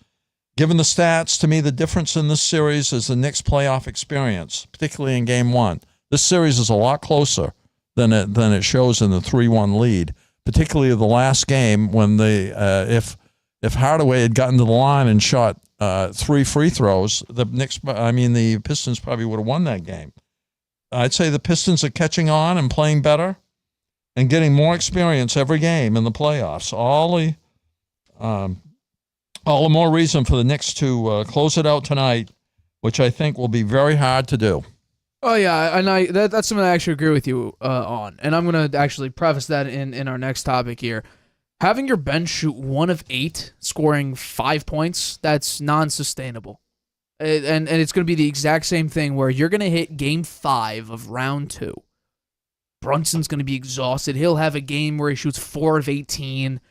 Given the stats, to me, the difference in this series is the Knicks' playoff experience, particularly in Game 1. This series is a lot closer than it shows in the 3-1 lead, particularly the last game when if Hardaway had gotten to the line and shot 3 free throws, the Pistons probably would have won that game. I'd say the Pistons are catching on and playing better and getting more experience every game in the playoffs. All the more reason for the Knicks to close it out tonight, which I think will be very hard to do. Oh, yeah, and that's something I actually agree with you on. And I'm going to actually preface that in our next topic here. Having your bench shoot 1 of 8, scoring 5 points, that's non-sustainable. And it's going to be the exact same thing where you're going to hit Game 5 of Round 2. Brunson's going to be exhausted. He'll have a game where he shoots 4 of 18.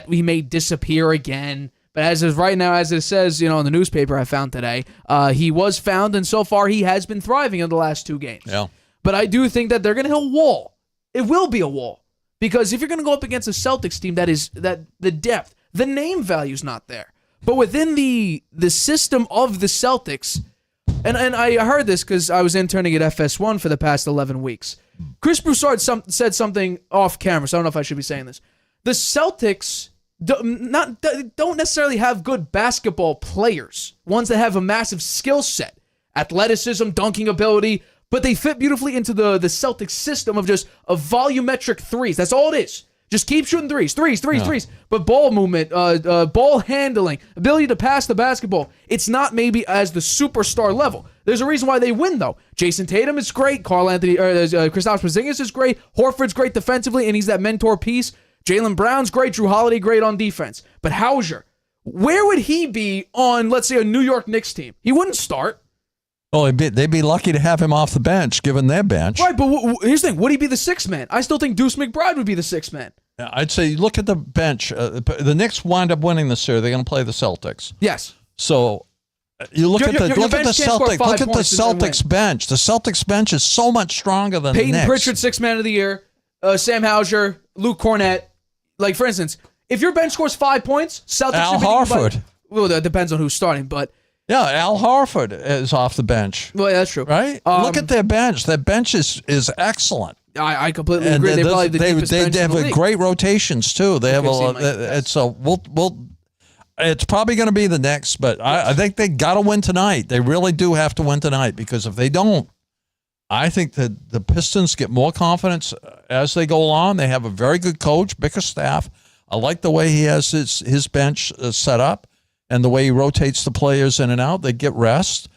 He may disappear again. But as of right now, as it says, in the newspaper I found today, he was found, and so far he has been thriving in the last 2 games. Yeah. But I do think that they're going to hit a wall. It will be a wall. Because if you're going to go up against a Celtics team that the depth, the name value's not there. But within the system of the Celtics, and I heard this because I was interning at FS1 for the past 11 weeks. Chris Broussard said something off camera, so I don't know if I should be saying this. The Celtics don't necessarily have good basketball players, ones that have a massive skill set, athleticism, dunking ability, but they fit beautifully into the Celtics system of just a volumetric threes. That's all it is. Just keep shooting threes. But ball movement, ball handling, ability to pass the basketball, it's not maybe as the superstar level. There's a reason why they win, though. Jason Tatum is great. Kristaps Porzingis is great. Horford's great defensively, and he's that mentor piece. Jalen Brown's great. Drew Holiday great on defense. But Hauser, where would he be on, let's say, a New York Knicks team? He wouldn't start. Well, they'd be lucky to have him off the bench, given their bench. Right, but here's the thing. Would he be the sixth man? I still think Deuce McBride would be the sixth man. I'd say look at the bench. The Knicks wind up winning this year. They're going to play the Celtics. Yes. So you look at the Celtics. Look at the Celtics bench. The Celtics bench is so much stronger than the Knicks. Peyton Pritchard, sixth man of the year. Sam Hauser, Luke Cornett. Like, for instance, if your bench scores 5 points, Celtics Al Horford. Well, that depends on who's starting, but... Yeah, Al Horford is off the bench. Well, yeah, that's true. Right? Look at their bench. Their bench is excellent. I completely agree. They're probably the deepest bench in the league. They have great rotations, too. They have it's probably going to be the Knicks, but I think they got to win tonight. They really do have to win tonight, because if they don't, I think that the Pistons get more confidence as they go along. They have a very good coach, Bickerstaff. I like the way he has his bench set up and the way he rotates the players in and out. They get rest.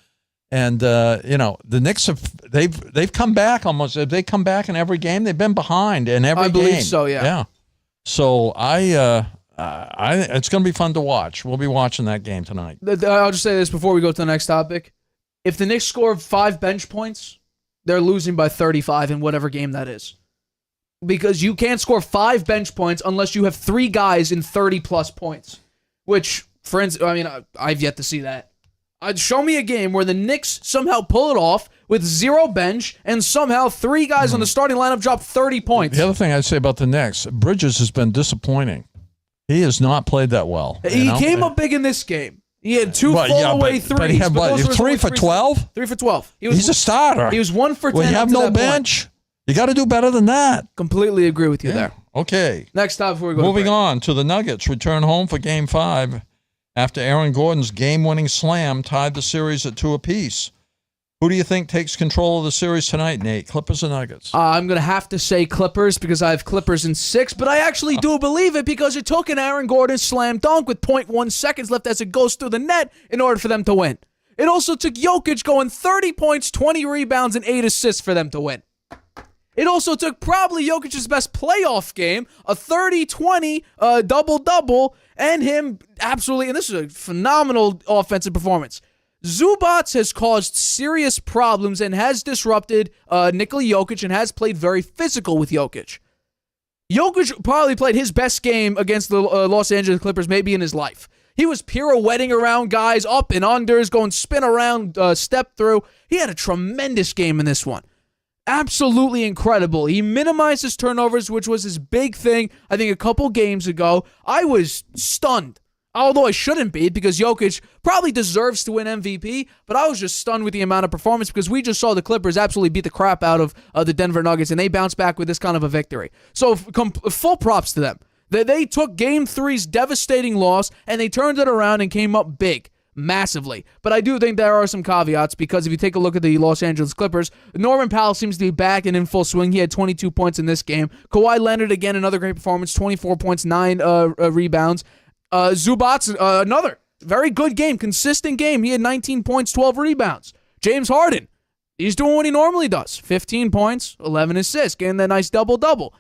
And, the Knicks they've come back almost. They come back in every game. They've been behind in every game. I believe so, yeah. Yeah. So it's going to be fun to watch. We'll be watching that game tonight. I'll just say this before we go to the next topic. If the Knicks score 5 bench points, they're losing by 35 in whatever game that is. Because you can't score 5 bench points unless you have 3 guys in 30-plus points. Which, I've yet to see that. Show me a game where the Knicks somehow pull it off with 0 bench and somehow 3 guys on the starting lineup drop 30 points. The other thing I'd say about the Knicks, Bridges has been disappointing. He has not played that well. He came up big in this game. He had 2 fall-away threes. But he had 3 for 12? 3 for 12. He's a starter. He was 1 for 10. Well, you have no bench. You got to do better than that. Completely agree with you there. Okay. Next time before we go Moving on to the Nuggets. Return home for Game 5 after Aaron Gordon's game-winning slam tied the series at 2 apiece. Who do you think takes control of the series tonight, Nate? Clippers or Nuggets? I'm going to have to say Clippers because I have Clippers in 6, but I actually do believe it because it took an Aaron Gordon slam dunk with 0.1 seconds left as it goes through the net in order for them to win. It also took Jokic going 30 points, 20 rebounds, and 8 assists for them to win. It also took probably Jokic's best playoff game, a 30-20 double-double, and him absolutely, and this is a phenomenal offensive performance. Zubac has caused serious problems and has disrupted Nikola Jokic and has played very physical with Jokic. Jokic probably played his best game against the Los Angeles Clippers maybe in his life. He was pirouetting around guys, up and unders, going spin around, step through. He had a tremendous game in this one. Absolutely incredible. He minimized his turnovers, which was his big thing, I think, a couple games ago. I was stunned. Although I shouldn't be, because Jokic probably deserves to win MVP, but I was just stunned with the amount of performance because we just saw the Clippers absolutely beat the crap out of the Denver Nuggets, and they bounced back with this kind of a victory. So full props to them. They took Game 3's devastating loss, and they turned it around and came up big. Massively. But I do think there are some caveats because if you take a look at the Los Angeles Clippers, Norman Powell seems to be back and in full swing. He had 22 points in this game. Kawhi Leonard, again, another great performance, 24 points, 9 rebounds. Zubac, another very good game, consistent game. He had 19 points, 12 rebounds. James Harden, he's doing what he normally does. 15 points, 11 assists, getting that nice double-double.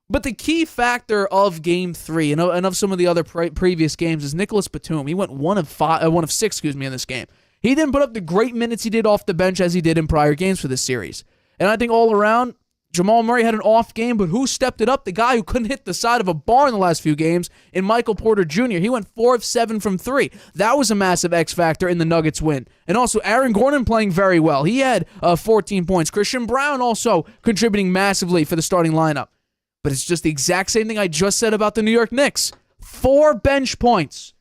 But the key factor of Game 3 and of some of the other previous games is Nicholas Batum. He went 1 of 6 in this game. He didn't put up the great minutes he did off the bench as he did in prior games for this series. And I think all around, Jamal Murray had an off game, but who stepped it up? The guy who couldn't hit the side of a bar in the last few games in Michael Porter Jr. He went 4 of 7 from 3. That was a massive X factor in the Nuggets win. And also Aaron Gordon playing very well. He had 14 points. Christian Brown also contributing massively for the starting lineup. But it's just the exact same thing I just said about the New York Knicks. 4 bench points.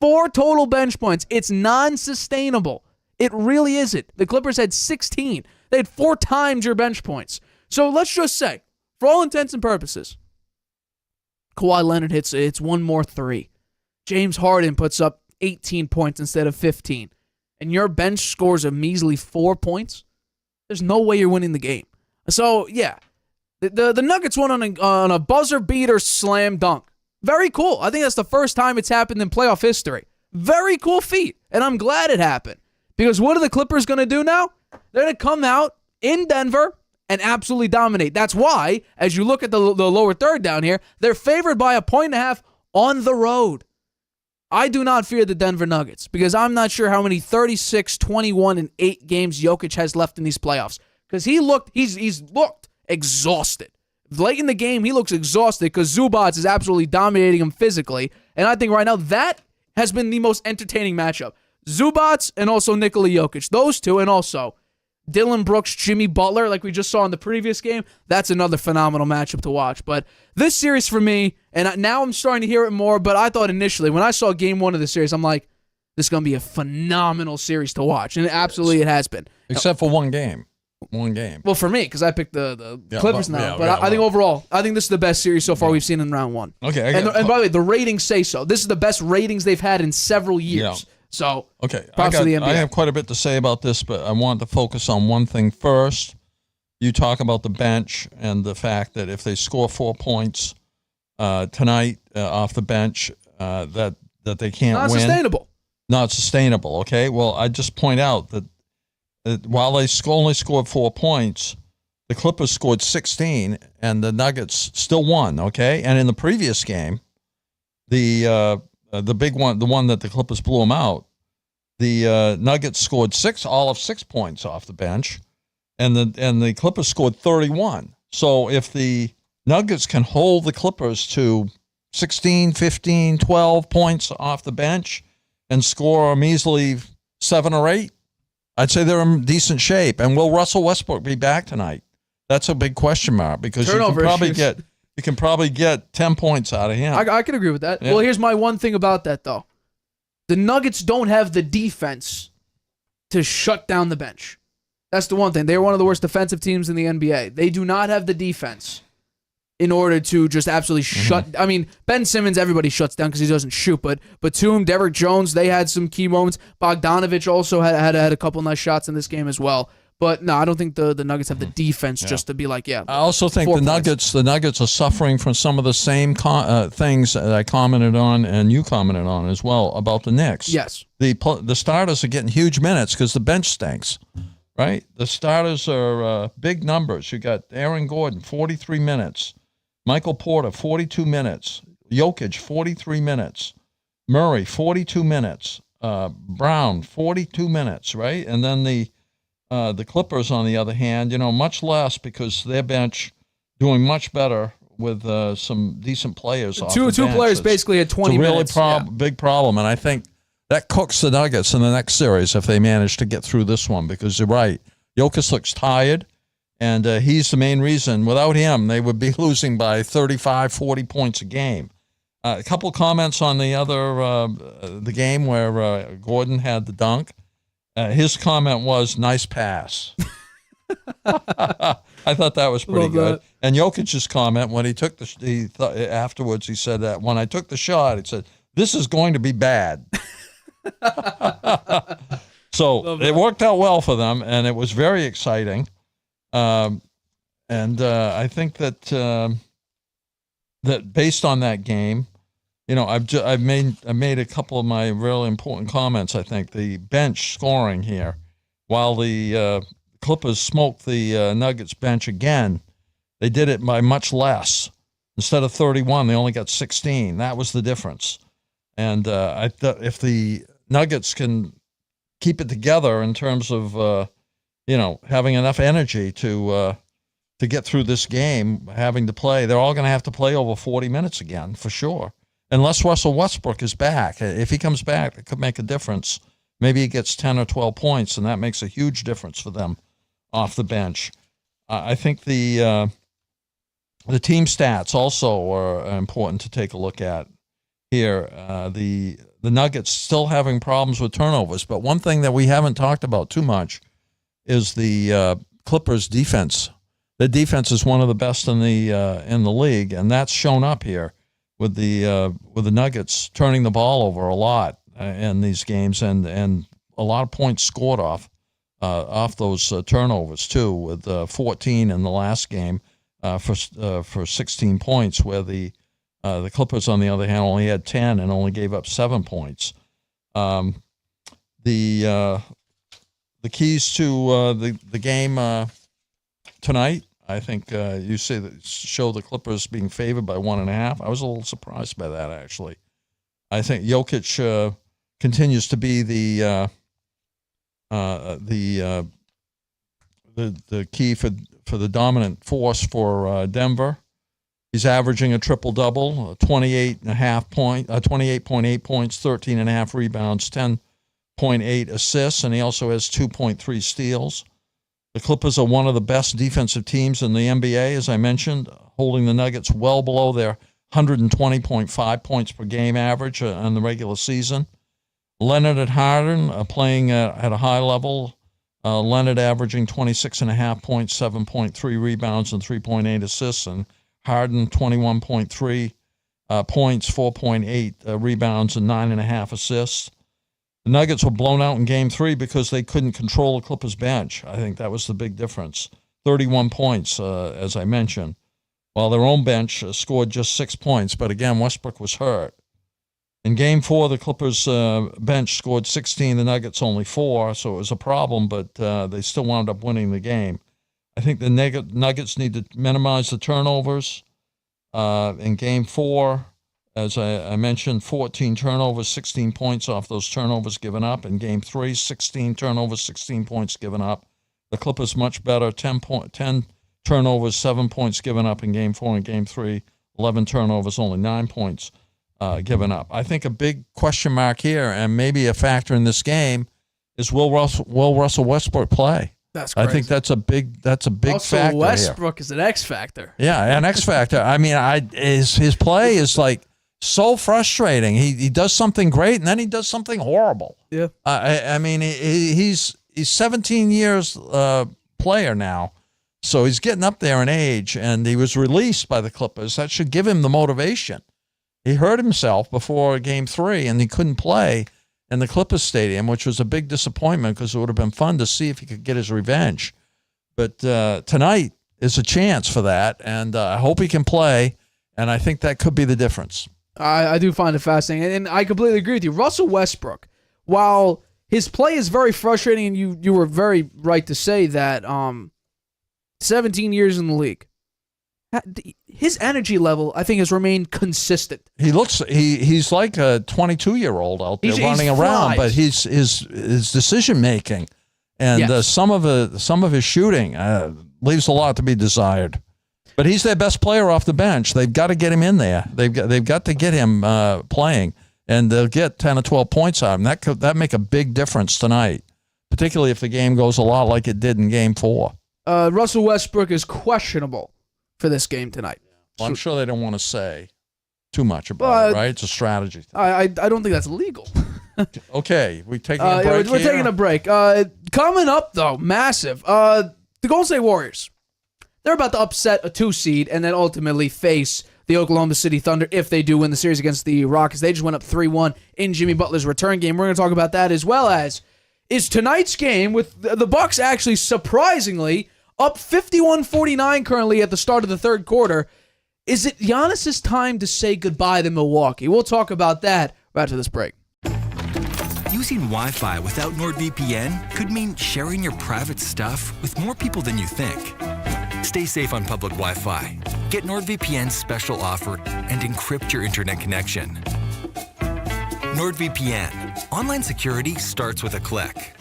4 total bench points. It's non-sustainable. It really isn't. The Clippers had 16. They had 4 times your bench points. So let's just say, for all intents and purposes, Kawhi Leonard hits one more three. James Harden puts up 18 points instead of 15. And your bench scores a measly 4 points. There's no way you're winning the game. So, yeah, the Nuggets won on a buzzer beater slam dunk. Very cool. I think that's the first time it's happened in playoff history. Very cool feat. And I'm glad it happened. Because what are the Clippers going to do now? They're going to come out in Denver and absolutely dominate. That's why, as you look at the lower third down here, they're favored by 1.5 on the road. I do not fear the Denver Nuggets because I'm not sure how many 36, 21, and 8 games Jokic has left in these playoffs. Because he's looked exhausted. Late in the game, he looks exhausted because Zubats is absolutely dominating him physically. And I think right now that has been the most entertaining matchup. Zubats and also Nikola Jokic. Those two, and also Dylan Brooks, Jimmy Butler, like we just saw in the previous game. That's another phenomenal matchup to watch. But this series for me, and now I'm starting to hear it more, but I thought initially when I saw game 1 of the series, I'm like, this is going to be a phenomenal series to watch. And absolutely it has been. Except for one game. One game. Well, for me, because I picked the Clippers now. But I think overall, I think this is the best series so far we've seen in round 1. Okay. And by the way, the ratings say so. This is the best ratings they've had in several years. Yeah. So, okay, props to the NBA. I have quite a bit to say about this, but I want to focus on one thing first. You talk about the bench and the fact that if they score 4 points tonight off the bench, that they can't win. Not sustainable. Not sustainable, okay? Well, I just point out that while they only scored 4 points, the Clippers scored 16, and the Nuggets still won, okay? And in the previous game, the big one, the one that the Clippers blew them out, the Nuggets scored all of 6 points off the bench, and the Clippers scored 31. So if the Nuggets can hold the Clippers to 16, 15, 12 points off the bench and score a measly 7 or 8, I'd say they're in decent shape. And will Russell Westbrook be back tonight? That's a big question mark because you can probably get 10 points out of him. I can agree with that. Yeah. Well, here's my one thing about that, though. The Nuggets don't have the defense to shut down the bench. That's the one thing. They're one of the worst defensive teams in the NBA. They do not have the defense in order to just absolutely shut. I mean, Ben Simmons, everybody shuts down because he doesn't shoot. But Batum, Derrick Jones, they had some key moments. Bogdanovich also had a couple nice shots in this game as well. But no, I don't think the Nuggets have the defense just to be like, I also think the Nuggets are suffering from some of the same things that I commented on and you commented on as well about the Knicks. Yes. The starters are getting huge minutes because the bench stinks, right? The starters are big numbers. You got Aaron Gordon, 43 minutes. Michael Porter, 42 minutes. Jokic, 43 minutes. Murray, 42 minutes. Brown, 42 minutes, right? And then the Clippers, on the other hand, much less because their bench doing much better with some decent players. Two players basically at 20 minutes. It's a really big problem, and I think that cooks the Nuggets in the next series if they manage to get through this one because you're right. Jokic looks tired, and he's the main reason. Without him, they would be losing by 35, 40 points a game. A couple comments on the game where Gordon had the dunk. His comment was, nice pass. I thought that was pretty good. And Jokic's comment, when he took afterwards, he said that when I took the shot, he said, this is going to be bad. So it worked out well for them, and it was very exciting. And I think that based on that game, I've made a couple of my really important comments. I think the bench scoring here, while the Clippers smoked the Nuggets bench again, they did it by much less. Instead of 31, they only got 16. That was the difference. And I thought if the Nuggets can keep it together in terms of having enough energy to get through this game, having to play, they're all going to have to play over 40 minutes again for sure. Unless Russell Westbrook is back. If he comes back, it could make a difference. Maybe he gets 10 or 12 points, and that makes a huge difference for them off the bench. I think the team stats also are important to take a look at here. The Nuggets still having problems with turnovers, but one thing that we haven't talked about too much is the Clippers' defense. The defense is one of the best in the league, and that's shown up here. with the Nuggets turning the ball over a lot in these games, and a lot of points scored off those turnovers too, with 14 in the last game for 16 points, where the Clippers, on the other hand, only had 10 and only gave up 7 points. The keys to the game tonight, I think you say that show the Clippers being favored by 1.5. I was a little surprised by that, actually. I think Jokic continues to be the key for the dominant force for Denver. He's averaging a triple-double, 28.8 points, 13.5 rebounds, 10.8 assists, and he also has 2.3 steals. The Clippers are one of the best defensive teams in the NBA, as I mentioned, holding the Nuggets well below their 120.5 points per game average in the regular season. Leonard and Harden playing at a high level. Leonard averaging 26.5 points, 7.3 rebounds, and 3.8 assists, and Harden 21.3 points, 4.8 rebounds, and 9.5 assists. The Nuggets were blown out in Game 3 because they couldn't control the Clippers bench. I think that was the big difference. 31 points, as I mentioned, while their own bench scored just 6 points. But again, Westbrook was hurt. In Game 4, the Clippers bench scored 16, the Nuggets only 4, so it was a problem, but they still wound up winning the game. I think the Nuggets need to minimize the turnovers. In Game 4, as I mentioned, 14 turnovers, 16 points off those turnovers given up. In Game 3, 16 turnovers, 16 points given up. The Clippers much better, 10 turnovers, 7 points given up in Game 4 and Game 3, 11 turnovers, only 9 points given up. I think a big question mark here, and maybe a factor in this game, is will Russell Westbrook play? That's crazy. I think that's a big factor. Russell Westbrook is an X factor. Yeah, an X factor. I mean, his play is like so frustrating. He does something great, and then he does something horrible. Yeah. I mean, he's 17 years player now, so he's getting up there in age, and he was released by the Clippers. That should give him the motivation. He hurt himself before Game 3, and he couldn't play in the Clippers Stadium, which was a big disappointment because it would have been fun to see if he could get his revenge. But tonight is a chance for that, and I hope he can play, and I think that could be the difference. I do find it fascinating, and I completely agree with you. Russell Westbrook, while his play is very frustrating, and you were very right to say that 17 years in the league, his energy level, I think, has remained consistent. He's like a 22-year-old out there running around, but his decision making and yes. some of his shooting leaves a lot to be desired. But he's their best player off the bench. They've got to get him in there. They've got to get him playing, and they'll get 10 or 12 points out of him. That make a big difference tonight, particularly if the game goes a lot like it did in Game 4. Russell Westbrook is questionable for this game tonight. Well, I'm sure they don't want to say too much about it, right? It's a strategy. I don't think that's legal. Okay, we're taking a break. We're taking a break. Coming up, though, massive. The Golden State Warriors. They're about to upset a 2 seed and then ultimately face the Oklahoma City Thunder if they do win the series against the Rockets. They just went up 3-1 in Jimmy Butler's return game. We're going to talk about that, as well as is tonight's game with the Bucks actually surprisingly up 51-49 currently at the start of the third quarter. Is it Giannis' time to say goodbye to Milwaukee? We'll talk about that right after this break. Using Wi-Fi without NordVPN could mean sharing your private stuff with more people than you think. Stay safe on public Wi-Fi. Get NordVPN's special offer and encrypt your internet connection. NordVPN. Online security starts with a click.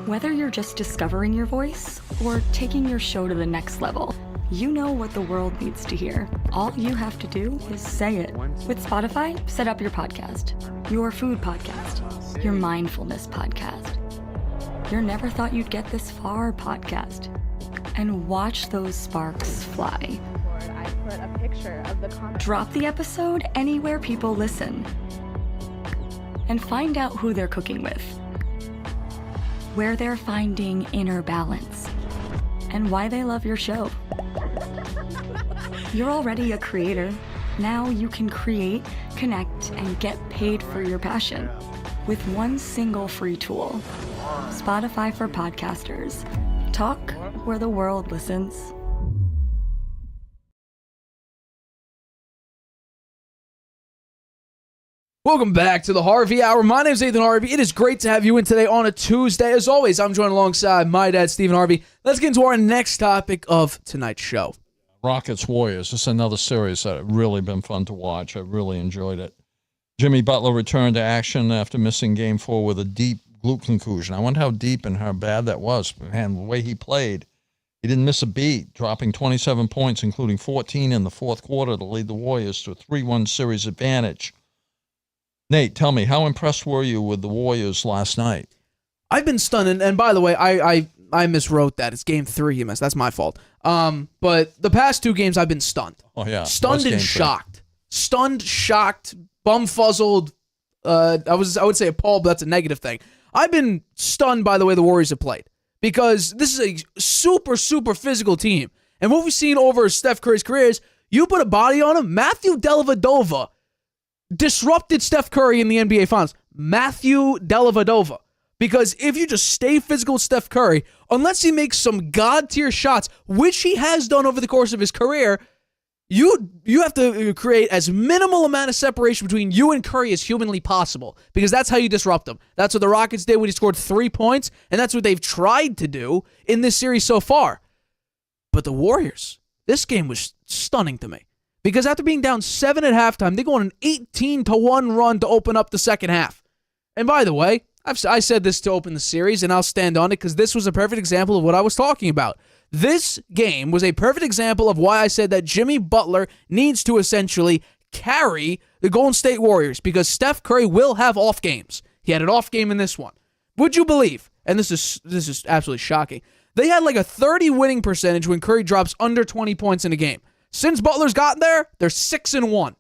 Whether you're just discovering your voice or taking your show to the next level, you know what the world needs to hear. All you have to do is say it. With Spotify, set up your podcast. Your food podcast. Your mindfulness podcast. Your never thought you'd get this far podcast. And watch those sparks fly. I put a picture of the comment. Drop the episode anywhere people listen. And find out who they're cooking with. Where they're finding inner balance. And why they love your show. You're already a creator. Now you can create, connect, and get paid for your passion with one single free tool. Spotify for podcasters. Talk where the world listens. Welcome back to the Harvey Hour. My name is Stephen Harvey. It is great to have you in today on a Tuesday. As always, I'm joined alongside my dad, Stephen Harvey. Let's get into our next topic of tonight's show. Rockets Warriors. This is another series that have really been fun to watch. I really enjoyed it. Jimmy Butler returned to action after missing Game 4 with a deep glute contusion. I wonder how deep and how bad that was. Man, the way he played, he didn't miss a beat, dropping 27 points, including 14 in the fourth quarter to lead the Warriors to a 3-1 series advantage. Nate, tell me, how impressed were you with the Warriors last night? I've been stunned, and by the way, I miswrote that. It's Game 3 you missed. That's my fault. But the past two games, I've been stunned. Oh, yeah. Stunned and shocked. Stunned, shocked, bum-fuzzled. I would say appalled, but that's a negative thing. I've been stunned by the way the Warriors have played because this is a super, super physical team. And what we've seen over Steph Curry's career is you put a body on him. Matthew Dellavedova disrupted Steph Curry in the NBA Finals. Matthew Dellavedova. Because if you just stay physical with Steph Curry, unless he makes some god-tier shots, which he has done over the course of his career, you have to create as minimal amount of separation between you and Curry as humanly possible. Because that's how you disrupt him. That's what the Rockets did when he scored 3 points, and that's what they've tried to do in this series so far. But the Warriors, this game was stunning to me. Because after being down 7 at halftime, they go on an 18-1 run to open up the second half. And by the way, I said this to open the series, and I'll stand on it because this was a perfect example of what I was talking about. This game was a perfect example of why I said that Jimmy Butler needs to essentially carry the Golden State Warriors because Steph Curry will have off games. He had an off game in this one. Would you believe, and this is absolutely shocking, they had like a 30 winning percentage when Curry drops under 20 points in a game. Since Butler's gotten there, they're 6-1.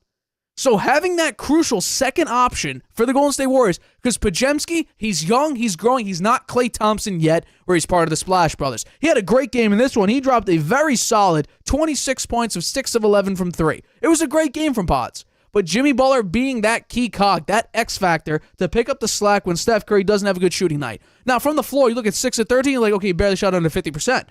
So having that crucial second option for the Golden State Warriors, because Podziemski, he's young, he's growing, he's not Klay Thompson yet, where he's part of the Splash Brothers. He had a great game in this one. He dropped a very solid 26 points of 6 of 11 from 3. It was a great game from Pods. But Jimmy Butler being that key cog, that X factor to pick up the slack when Steph Curry doesn't have a good shooting night. Now, from the floor, you look at 6 of 13, you're like, okay, he barely shot under 50%.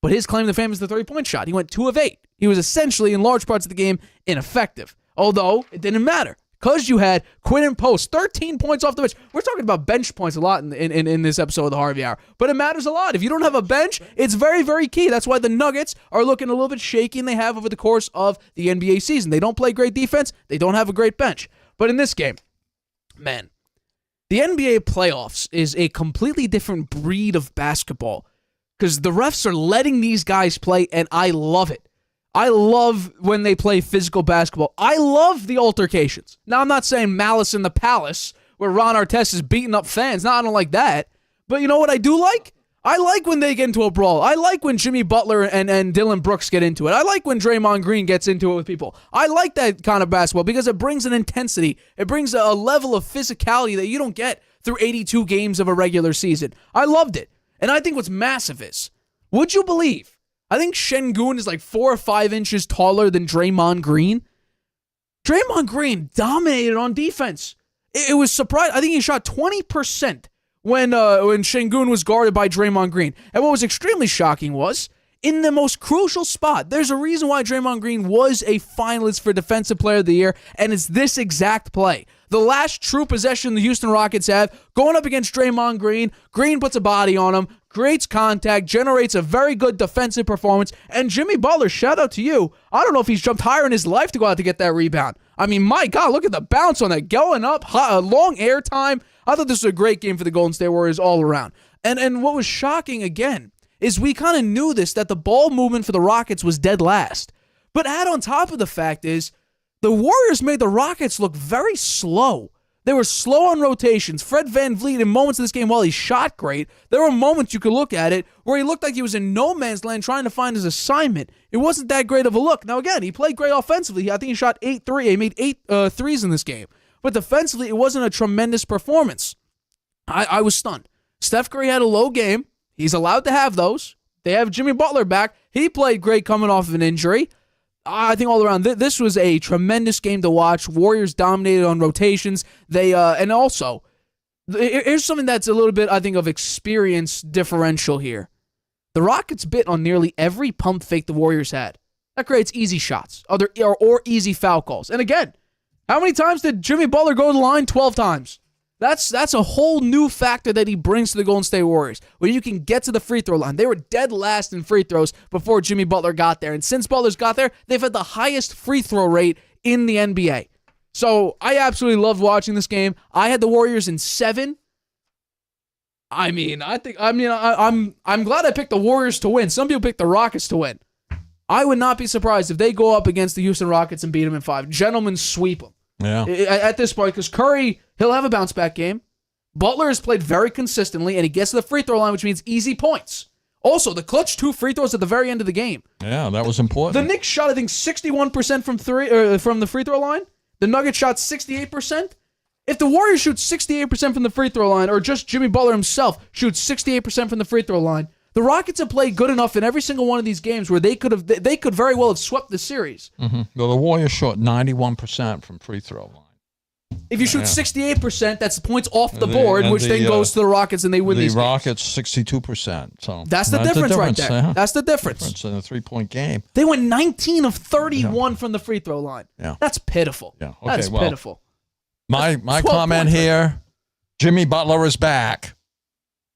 But his claim to fame is the 3-point shot. He went 2 of 8. He was essentially, in large parts of the game, ineffective. Although, it didn't matter. Because you had Quinn Post, 13 points off the bench. We're talking about bench points a lot in this episode of the Harvey Hour. But it matters a lot. If you don't have a bench, it's very, very key. That's why the Nuggets are looking a little bit shaky and they have over the course of the NBA season. They don't play great defense. They don't have a great bench. But in this game, man, the NBA playoffs is a completely different breed of basketball. Because the refs are letting these guys play, and I love it. I love when they play physical basketball. I love the altercations. Now, I'm not saying Malice in the Palace, where Ron Artest is beating up fans. No, I don't like that. But you know what I do like? I like when they get into a brawl. I like when Jimmy Butler and Dylan Brooks get into it. I like when Draymond Green gets into it with people. I like that kind of basketball because it brings an intensity. It brings a level of physicality that you don't get through 82 games of a regular season. I loved it. And I think what's massive is, would you believe, I think Şengün is like 4 or 5 inches taller than Draymond Green. Draymond Green dominated on defense. It was surprising. I think he shot 20% when Şengün was guarded by Draymond Green. And what was extremely shocking was, in the most crucial spot, there's a reason why Draymond Green was a finalist for Defensive Player of the Year, and it's this exact play. The last true possession the Houston Rockets have, going up against Draymond Green. Green puts a body on him, creates contact, generates a very good defensive performance, and Jimmy Butler, shout out to you. I don't know if he's jumped higher in his life to go out to get that rebound. I mean, my God, look at the bounce on that. Going up, long air time. I thought this was a great game for the Golden State Warriors all around. And what was shocking, again, is we kind of knew this, that the ball movement for the Rockets was dead last. But add on top of the fact is, the Warriors made the Rockets look very slow. They were slow on rotations. Fred VanVleet, in moments of this game, while he shot great, there were moments you could look at it where he looked like he was in no man's land trying to find his assignment. It wasn't that great of a look. Now, again, he played great offensively. I think he shot 8 threes. He made 8 threes in this game. But defensively, it wasn't a tremendous performance. I was stunned. Steph Curry had a low game. He's allowed to have those. They have Jimmy Butler back. He played great coming off of an injury. I think all around, this was a tremendous game to watch. Warriors dominated on rotations. They and also, here's something that's a little bit, I think, of experience differential here. The Rockets bit on nearly every pump fake the Warriors had. That creates easy shots, or easy foul calls. And again, how many times did Jimmy Butler go to the line? 12 times. That's a whole new factor that he brings to the Golden State Warriors, where you can get to the free throw line. They were dead last in free throws before Jimmy Butler got there. And since Butler's got there, they've had the highest free throw rate in the NBA. So I absolutely loved watching this game. I had the Warriors in 7. I'm glad I picked the Warriors to win. Some people picked the Rockets to win. I would not be surprised if they go up against the Houston Rockets and beat them in 5. Gentlemen sweep them. Yeah. At this point, because Curry, he'll have a bounce back game. Butler has played very consistently, and he gets to the free throw line, which means easy points. Also, the clutch 2 free throws at the very end of the game. Yeah, that was important. The Knicks shot, I think, 61% from the free throw line. The Nuggets shot 68%. If the Warriors shoot 68% from the free throw line, or just Jimmy Butler himself shoots 68% from the free throw line, the Rockets have played good enough in every single one of these games where they could very well have swept the series. Mm-hmm. Well, the Warriors shot 91% from free throw line. If you shoot 68%, that's points off the board, which then goes to the Rockets and they win these games. The Rockets 62%. So that's the difference right there. Yeah. That's the difference In a 3-point game. They went 19 of 31 from the free throw line. Yeah. That's pitiful. Yeah. Okay, that's pitiful. My comment here, Jimmy Butler is back.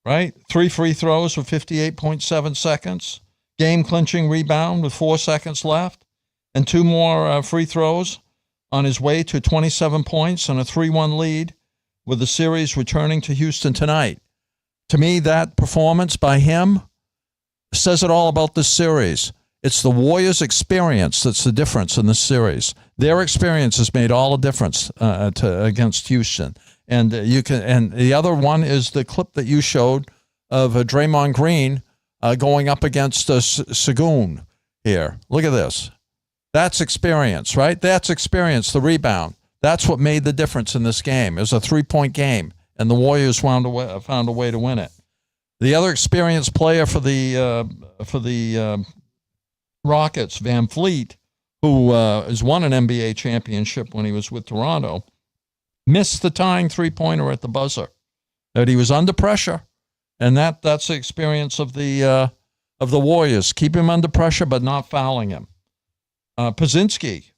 Right? 3 free throws with 58.7 seconds. Game-clinching rebound with 4 seconds left. And 2 more free throws on his way to 27 points and a 3-1 lead, with the series returning to Houston tonight. To me, that performance by him says it all about this series. It's the Warriors' experience that's the difference in this series. Their experience has made all the difference against Houston. And and the other one is the clip that you showed of Draymond Green going up against Sagoon here. Look at this. That's experience, right? That's experience, the rebound. That's what made the difference in this game. It was a 3-point game, and the Warriors found a way to win it. The other experienced player for the Rockets, Van Fleet, who has won an NBA championship when he was with Toronto, missed the tying 3-pointer at the buzzer. That he was under pressure, and that's the experience of the Warriors. Keep him under pressure, but not fouling him. Pazinski,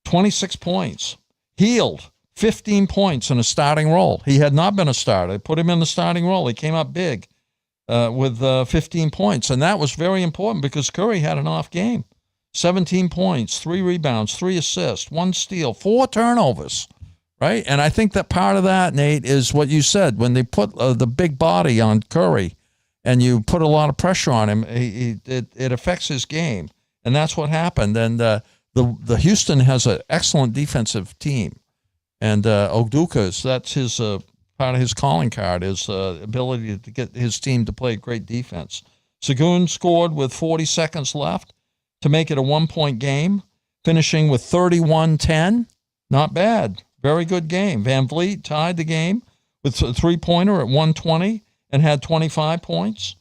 26 points. Healed, 15 points in a starting role. He had not been a starter. They put him in the starting role. He came up big with 15 points, and that was very important because Curry had an off game. 17 points, 3 rebounds, 3 assists, 1 steal, 4 turnovers, right? And I think that part of that, Nate, is what you said. When they put the big body on Curry and you put a lot of pressure on him, it affects his game. And that's what happened. And the Houston has an excellent defensive team. And Udoka's, that's his part of his calling card, is ability to get his team to play great defense. Sagoon scored with 40 seconds left to make it a 1-point game, finishing with 31-10. Not bad. Very good game. Van Vliet tied the game with a 3-pointer at 120 and had 25 points.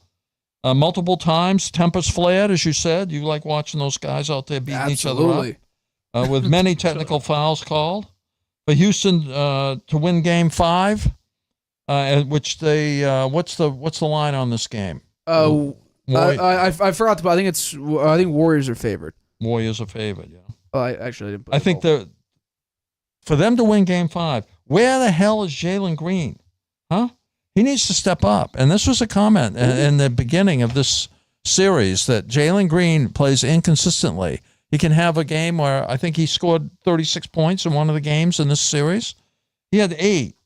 Multiple times, tempers flared, as you said. You like watching those guys out there beating each other up. With many technical fouls called. For Houston to win Game 5, which they what's the line on this game? I forgot to. I think Warriors are favored. Warriors are favored. Yeah. I didn't. I think for them to win Game 5, where the hell is Jalen Green? Huh? He needs to step up. And this was a comment in the beginning of this series that Jalen Green plays inconsistently. He can have a game where I think he scored 36 points in one of the games in this series. He had 8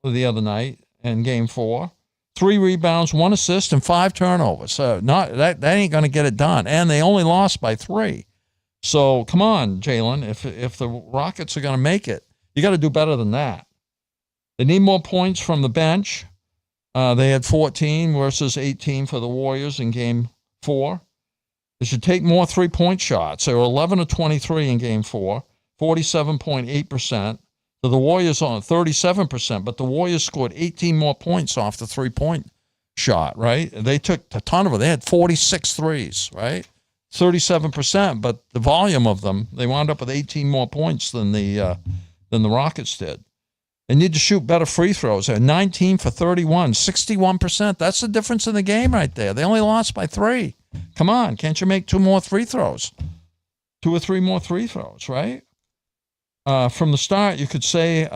the other night in Game 4. 3 rebounds, 1 assist, and 5 turnovers. So that ain't going to get it done. And they only lost by 3. So come on, Jalen. If the Rockets are going to make it, you got to do better than that. They need more points from the bench. They had 14 versus 18 for the Warriors in Game 4. They should take more 3-point shots. They were 11 of 23 in Game 4, 47.8%. So the Warriors on 37%, but the Warriors scored 18 more points off the 3-point shot, right? They took a ton of it. They had 46 threes, right? 37%, but the volume of them, they wound up with 18 more points than the Rockets did. They need to shoot better free throws. They're 19 for 31, 61%. That's the difference in the game right there. They only lost by 3. Come on, can't you make 2 more free throws? 2 or 3 more free throws, right? From the start, you could say,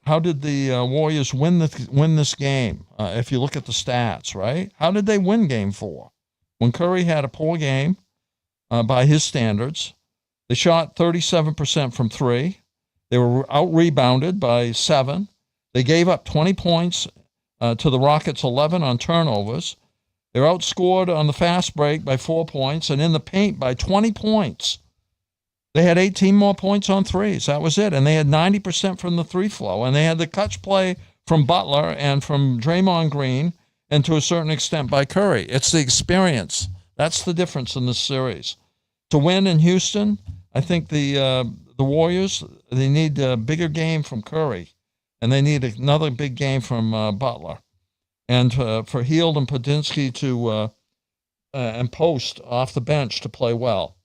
how did the Warriors win this game? If you look at the stats, right? How did they win Game 4? When Curry had a poor game by his standards, they shot 37% from 3. They were out-rebounded by 7. They gave up 20 points to the Rockets' 11 on turnovers. They were outscored on the fast break by 4 points and in the paint by 20 points. They had 18 more points on threes. That was it. And they had 90% from the three flow. And they had the clutch play from Butler and from Draymond Green and to a certain extent by Curry. It's the experience. That's the difference in this series. To win in Houston, I think the Warriors, they need a bigger game from Curry, and they need another big game from Butler. And for Hield and Podinsky to and Post off the bench to play well.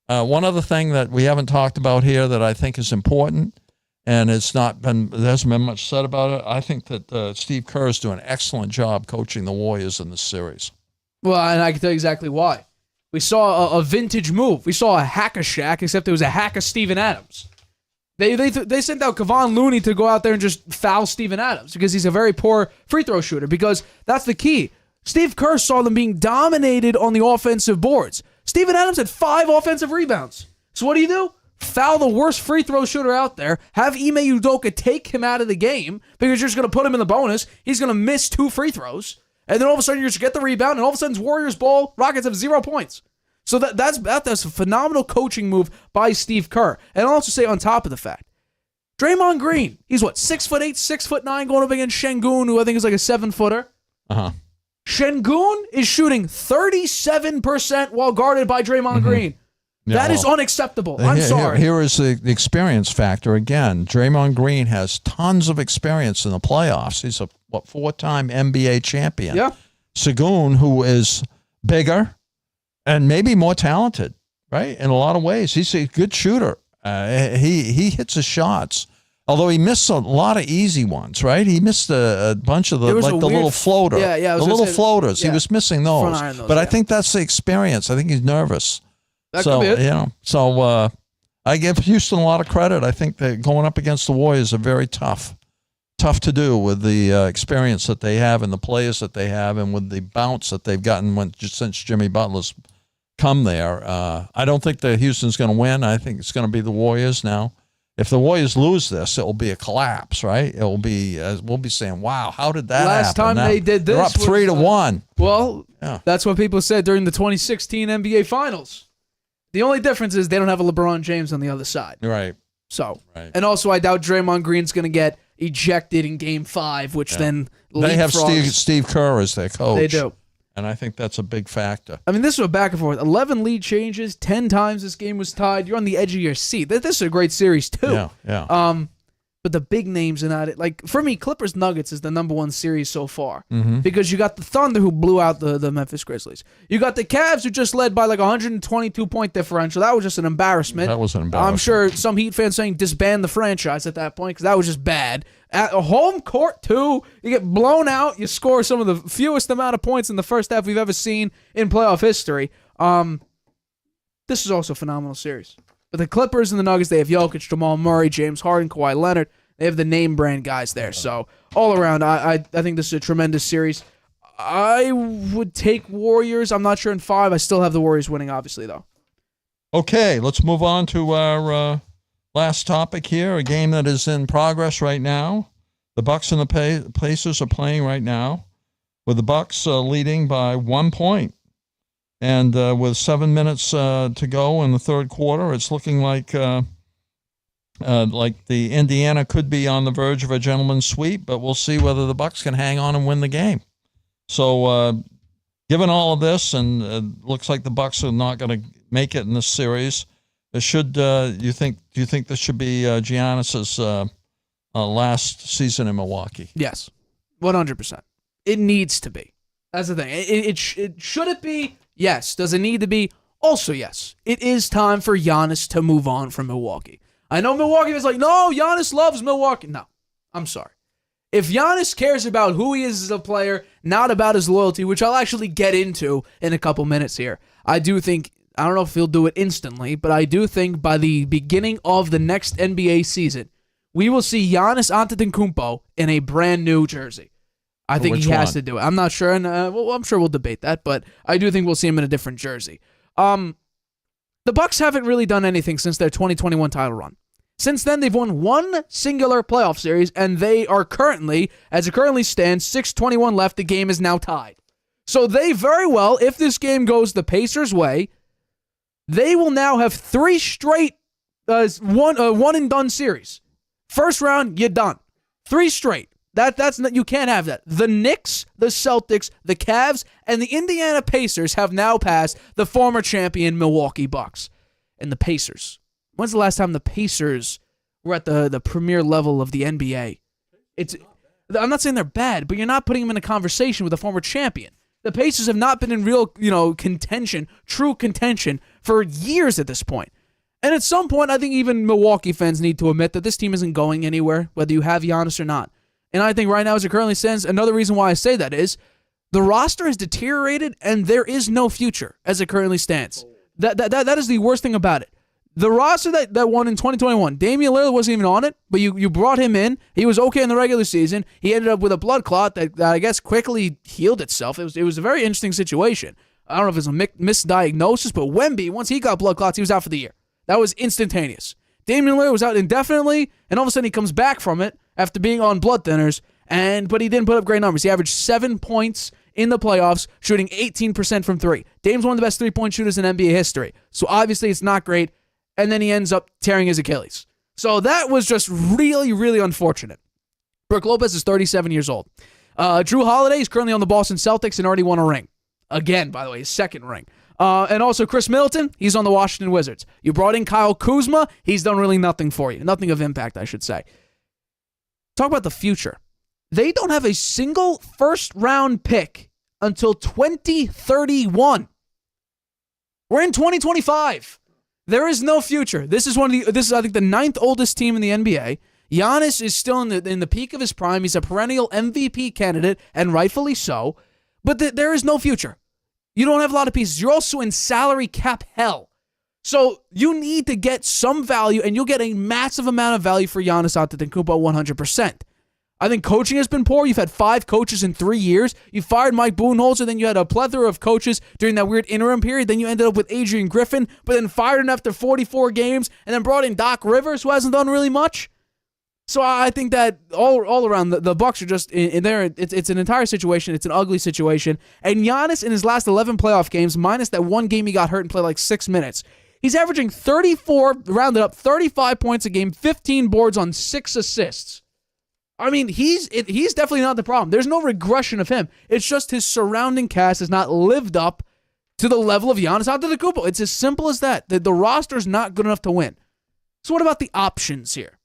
One other thing that we haven't talked about here that I think is important, and there hasn't been much said about it, I think that Steve Kerr is doing an excellent job coaching the Warriors in this series. Well, and I can tell you exactly why. We saw a vintage move. We saw a hack-a-shack, except it was a hack of Steven Adams. They sent out Kevon Looney to go out there and just foul Steven Adams because he's a very poor free throw shooter, because that's the key. Steve Kerr saw them being dominated on the offensive boards. Steven Adams had 5 offensive rebounds. So what do? Foul the worst free throw shooter out there, have Ime Udoka take him out of the game because you're just going to put him in the bonus. He's going to miss 2 free throws. And then all of a sudden you just get the rebound, and all of a sudden it's Warriors ball. Rockets have 0 points. So that's a phenomenal coaching move by Steve Kerr. And I'll also say on top of the fact, Draymond Green, he's 6'8", 6'9", going up against Şengün, who I think is like a 7-footer. Uh-huh. Şengün is shooting 37% while guarded by Draymond Green. Yeah, that is unacceptable. I'm sorry. Here is the experience factor again. Draymond Green has tons of experience in the playoffs. He's a 4-time NBA champion. Yeah. Şengün, who is bigger and maybe more talented, right? In a lot of ways, he's a good shooter. He hits his shots, although he missed a lot of easy ones, right? He missed a bunch of the little floater, the little floaters. Yeah. He was missing those. But I think that's the experience. I think he's nervous. That could be it. So I give Houston a lot of credit. I think that going up against the Warriors are very tough to do with the experience that they have and the players that they have, and with the bounce that they've gotten since Jimmy Butler's come there. I don't think that Houston's going to win. I think it's going to be the Warriors now. If the Warriors lose this, it will be a collapse, right? It will be. We'll be saying, "Wow, how did that happen?" Last time they did this, they're up 3-1. Well, that's what people said during the 2016 NBA Finals. The only difference is they don't have a LeBron James on the other side. Right. So, right. And also, I doubt Draymond Green's going to get ejected in Game 5, which then they have Steve Kerr as their coach. They do. And I think that's a big factor. I mean, this was a back and forth. 11 lead changes. 10 times this game was tied. You're on the edge of your seat. This is a great series, too. Yeah. But the big names are not it. Like, for me, Clippers-Nuggets is the #1 series so far. Because you got the Thunder, who blew out the Memphis Grizzlies. You got the Cavs, who just led by like 122-point differential. That was just an embarrassment. That was an embarrassment. I'm sure some Heat fans saying disband the franchise at that point, because that was just bad. At a home court, too, you get blown out. You score some of the fewest amount of points in the first half we've ever seen in playoff history. This is also a phenomenal series. But the Clippers and the Nuggets, they have Jokic, Jamal Murray, James Harden, Kawhi Leonard. They have the name brand guys there. So all around, I think this is a tremendous series. I would take Warriors. I'm not sure in 5. I still have the Warriors winning, obviously, though. Okay, let's move on to our last topic here, a game that is in progress right now. The Bucks and the Pacers are playing right now, with the Bucks leading by 1 point. And with 7 minutes to go in the third quarter, it's looking like the Indiana could be on the verge of a gentleman's sweep, but we'll see whether the Bucks can hang on and win the game. So, given all of this, and it looks like the Bucks are not going to make it in this series, do you think this should be Giannis's last season in Milwaukee? Yes, 100%. It needs to be. That's the thing. Should it be? Yes. Does it need to be? Also, yes, it is time for Giannis to move on from Milwaukee. I know Milwaukee is like, no, Giannis loves Milwaukee. No, I'm sorry. If Giannis cares about who he is as a player, not about his loyalty, which I'll actually get into in a couple minutes here, I do think, I don't know if he'll do it instantly, but I do think by the beginning of the next NBA season, we will see Giannis Antetokounmpo in a brand new jersey. I think he has to do it. I'm not sure, and well, I'm sure we'll debate that, but I do think we'll see him in a different jersey. The Bucks haven't really done anything since their 2021 title run. Since then, they've won one singular playoff series, and they are currently, as it currently stands, 6:21 left. The game is now tied. So they very well, if this game goes the Pacers' way, they will now have 3 straight one-and-done series. First round, you're done. 3 straight. That's you can't have that. The Knicks, the Celtics, the Cavs, and the Indiana Pacers have now passed the former champion Milwaukee Bucks. And the Pacers. When's the last time the Pacers were at the premier level of the NBA? I'm not saying they're bad, but you're not putting them in a conversation with a former champion. The Pacers have not been in real, contention, true contention for years at this point. And at some point, I think even Milwaukee fans need to admit that this team isn't going anywhere, whether you have Giannis or not. And I think right now, as it currently stands, another reason why I say that is the roster has deteriorated and there is no future as it currently stands. That is the worst thing about it. The roster that won in 2021, Damian Lillard wasn't even on it, but you brought him in. He was okay in the regular season. He ended up with a blood clot that I guess quickly healed itself. It was a very interesting situation. I don't know if it's a misdiagnosis, but Wemby, once he got blood clots, he was out for the year. That was instantaneous. Damian Lillard was out indefinitely, and all of a sudden he comes back from it after being on blood thinners, but he didn't put up great numbers. He averaged 7 points in the playoffs, shooting 18% from 3. Dame's one of the best 3-point shooters in NBA history, so obviously it's not great. And then he ends up tearing his Achilles. So that was just really, really unfortunate. Brook Lopez is 37 years old. Drew Holiday is currently on the Boston Celtics and already won a ring. Again, by the way, his second ring. And also Chris Middleton, he's on the Washington Wizards. You brought in Kyle Kuzma, he's done really nothing for you. Nothing of impact, I should say. Talk about the future. They don't have a single first-round pick until 2031. We're in 2025. There is no future. This is I think the 9th oldest team in the NBA. Giannis is still in the peak of his prime. He's a perennial MVP candidate, and rightfully so. But there is no future. You don't have a lot of pieces. You're also in salary cap hell. So you need to get some value, and you'll get a massive amount of value for Giannis Antetokounmpo 100%. I think coaching has been poor. You've had 5 coaches in 3 years. You fired Mike Budenholzer, then you had a plethora of coaches during that weird interim period. Then you ended up with Adrian Griffin, but then fired him after 44 games, and then brought in Doc Rivers, who hasn't done really much. So I think that all around, the Bucks are just in there. It's an entire situation. It's an ugly situation. And Giannis, in his last 11 playoff games, minus that one game he got hurt and played like 6 minutes, he's averaging 34, rounded up, 35 points a game, 15 boards on 6 assists. I mean, he's definitely not the problem. There's no regression of him. It's just his surrounding cast has not lived up to the level of Giannis Antetokounmpo. It's as simple as that. The roster's not good enough to win. So what about the options here?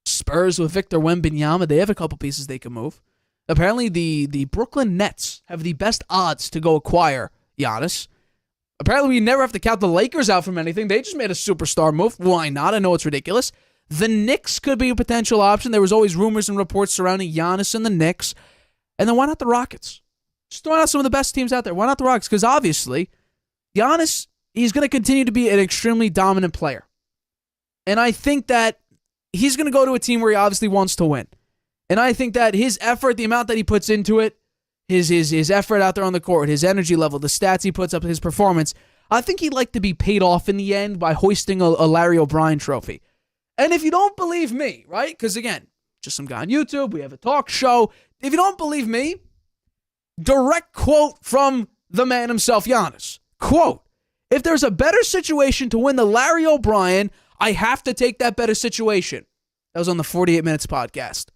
Spurs with Victor Wembanyama, they have a couple pieces they can move. Apparently, the Brooklyn Nets have the best odds to go acquire Giannis. Apparently, we never have to count the Lakers out from anything. They just made a superstar move. Why not? I know it's ridiculous. The Knicks could be a potential option. There was always rumors and reports surrounding Giannis and the Knicks. And then why not the Rockets? Just throwing out some of the best teams out there. Why not the Rockets? Because obviously, Giannis, he's going to continue to be an extremely dominant player. And I think that he's going to go to a team where he obviously wants to win. And I think that his effort, the amount that he puts into it, his effort out there on the court, his energy level, the stats he puts up, his performance, I think he'd like to be paid off in the end by hoisting a Larry O'Brien trophy. And if you don't believe me, right? Because again, just some guy on YouTube, we have a talk show. If you don't believe me, direct quote from the man himself, Giannis. Quote, if there's a better situation to win the Larry O'Brien, I have to take that better situation. That was on the 48 Minutes podcast.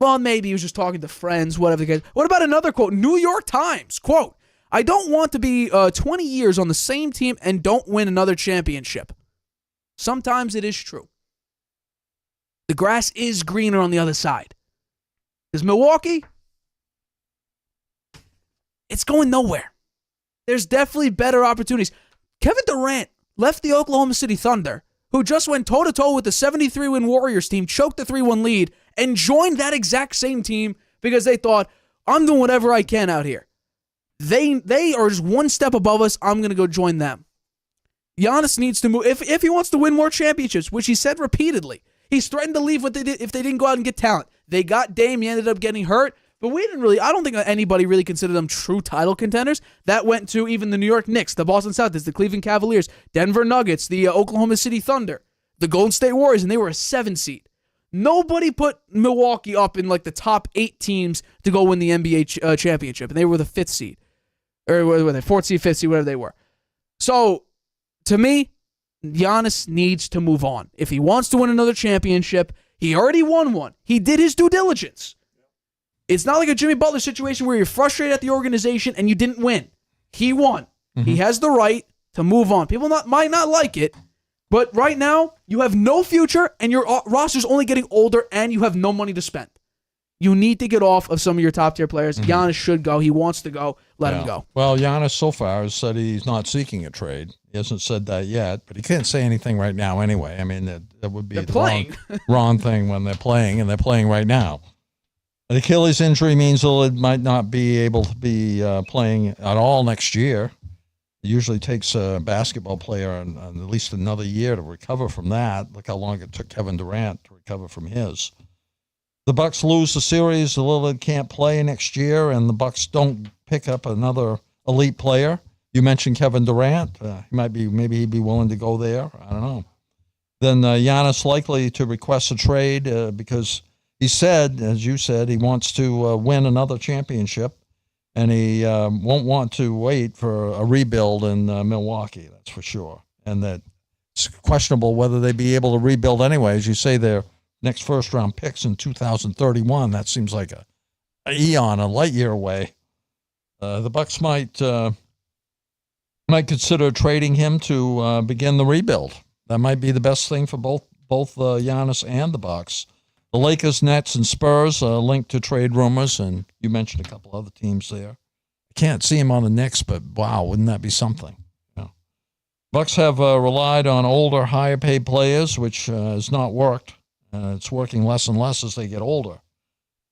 Well, maybe he was just talking to friends, whatever. What about another quote? New York Times, quote, I don't want to be 20 years on the same team and don't win another championship. Sometimes it is true. The grass is greener on the other side. Because Milwaukee, it's going nowhere. There's definitely better opportunities. Kevin Durant left the Oklahoma City Thunder, who just went toe-to-toe with the 73-win Warriors team, choked the 3-1 lead, and joined that exact same team because they thought, I'm doing whatever I can out here. They are just one step above us. I'm going to go join them. Giannis needs to move. If he wants to win more championships, which he said repeatedly, he's threatened to leave what they did if they didn't go out and get talent. They got Dame. He ended up getting hurt. But I don't think anybody really considered them true title contenders. That went to even the New York Knicks, the Boston Celtics, the Cleveland Cavaliers, Denver Nuggets, the Oklahoma City Thunder, the Golden State Warriors, and they were a 7 seed. Nobody put Milwaukee up in like the top 8 teams to go win the NBA championship, and they were the 5th seed. Or were they 4th seed, 5th seed, whatever they were. So, to me, Giannis needs to move on. If he wants to win another championship, he already won one. He did his due diligence. It's not like a Jimmy Butler situation where you're frustrated at the organization and you didn't win. He won. Mm-hmm. He has the right to move on. People might not like it, but right now, you have no future and your roster's only getting older and you have no money to spend. You need to get off of some of your top-tier players. Mm-hmm. Giannis should go. He wants to go. Let him go. Well, Giannis so far has said he's not seeking a trade. He hasn't said that yet, but he can't say anything right now anyway. I mean, that would be the wrong thing when they're playing, and they're playing right now. An Achilles injury means Lillard might not be able to be playing at all next year. It usually takes a basketball player at least another year to recover from that. Look how long it took Kevin Durant to recover from his. The Bucks lose the series. Lillard can't play next year, and the Bucks don't pick up another elite player. You mentioned Kevin Durant. Maybe he'd be willing to go there. I don't know. Then Giannis likely to request a trade because he said, as you said, he wants to win another championship, and he won't want to wait for a rebuild in Milwaukee. That's for sure. And that it's questionable whether they'd be able to rebuild anyway. As you say, their next first-round picks in 2031. That seems like a light year away. The Bucks might consider trading him to begin the rebuild. That might be the best thing for both Giannis and the Bucks. The Lakers, Nets, and Spurs are linked to trade rumors, and you mentioned a couple other teams there. I can't see him on the Knicks, but wow, wouldn't that be something? Yeah. Bucks have relied on older, higher-paid players, which has not worked. It's working less and less as they get older.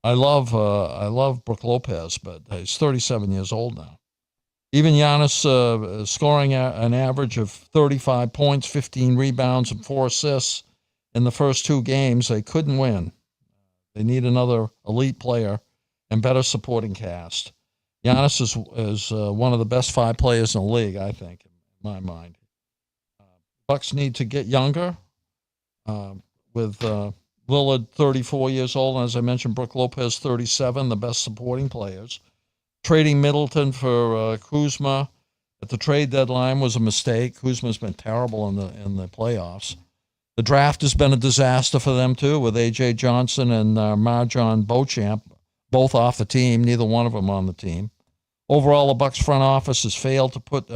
I love Brook Lopez, but he's 37 years old now. Even Giannis scoring an average of 35 points, 15 rebounds, and 4 assists in the first 2 games. They couldn't win. They need another elite player and better supporting cast. Giannis is one of the best 5 players in the league, I think, in my mind. Bucks need to get younger. With Lillard 34 years old, and as I mentioned, Brook Lopez 37, the best supporting players. Trading Middleton for Kuzma at the trade deadline was a mistake. Kuzma's been terrible in the playoffs. The draft has been a disaster for them too, with A.J. Johnson and Marjon Beauchamp both off the team, neither one of them on the team. Overall, the Bucks front office has failed to put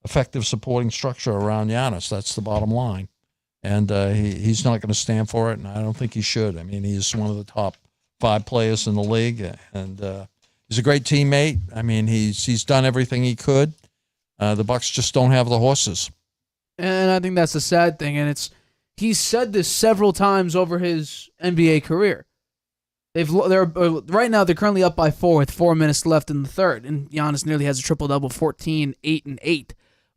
effective supporting structure around Giannis. That's the bottom line. And he's not going to stand for it, and I don't think he should. I mean, he's one of the top 5 players in the league, and he's a great teammate. I mean, he's done everything he could. The Bucks just don't have the horses. And I think that's the sad thing, and he's said this several times over his NBA career. Right now they're currently up by 4 with 4 minutes left in the third, and Giannis nearly has a triple-double, 14, 8, and 8.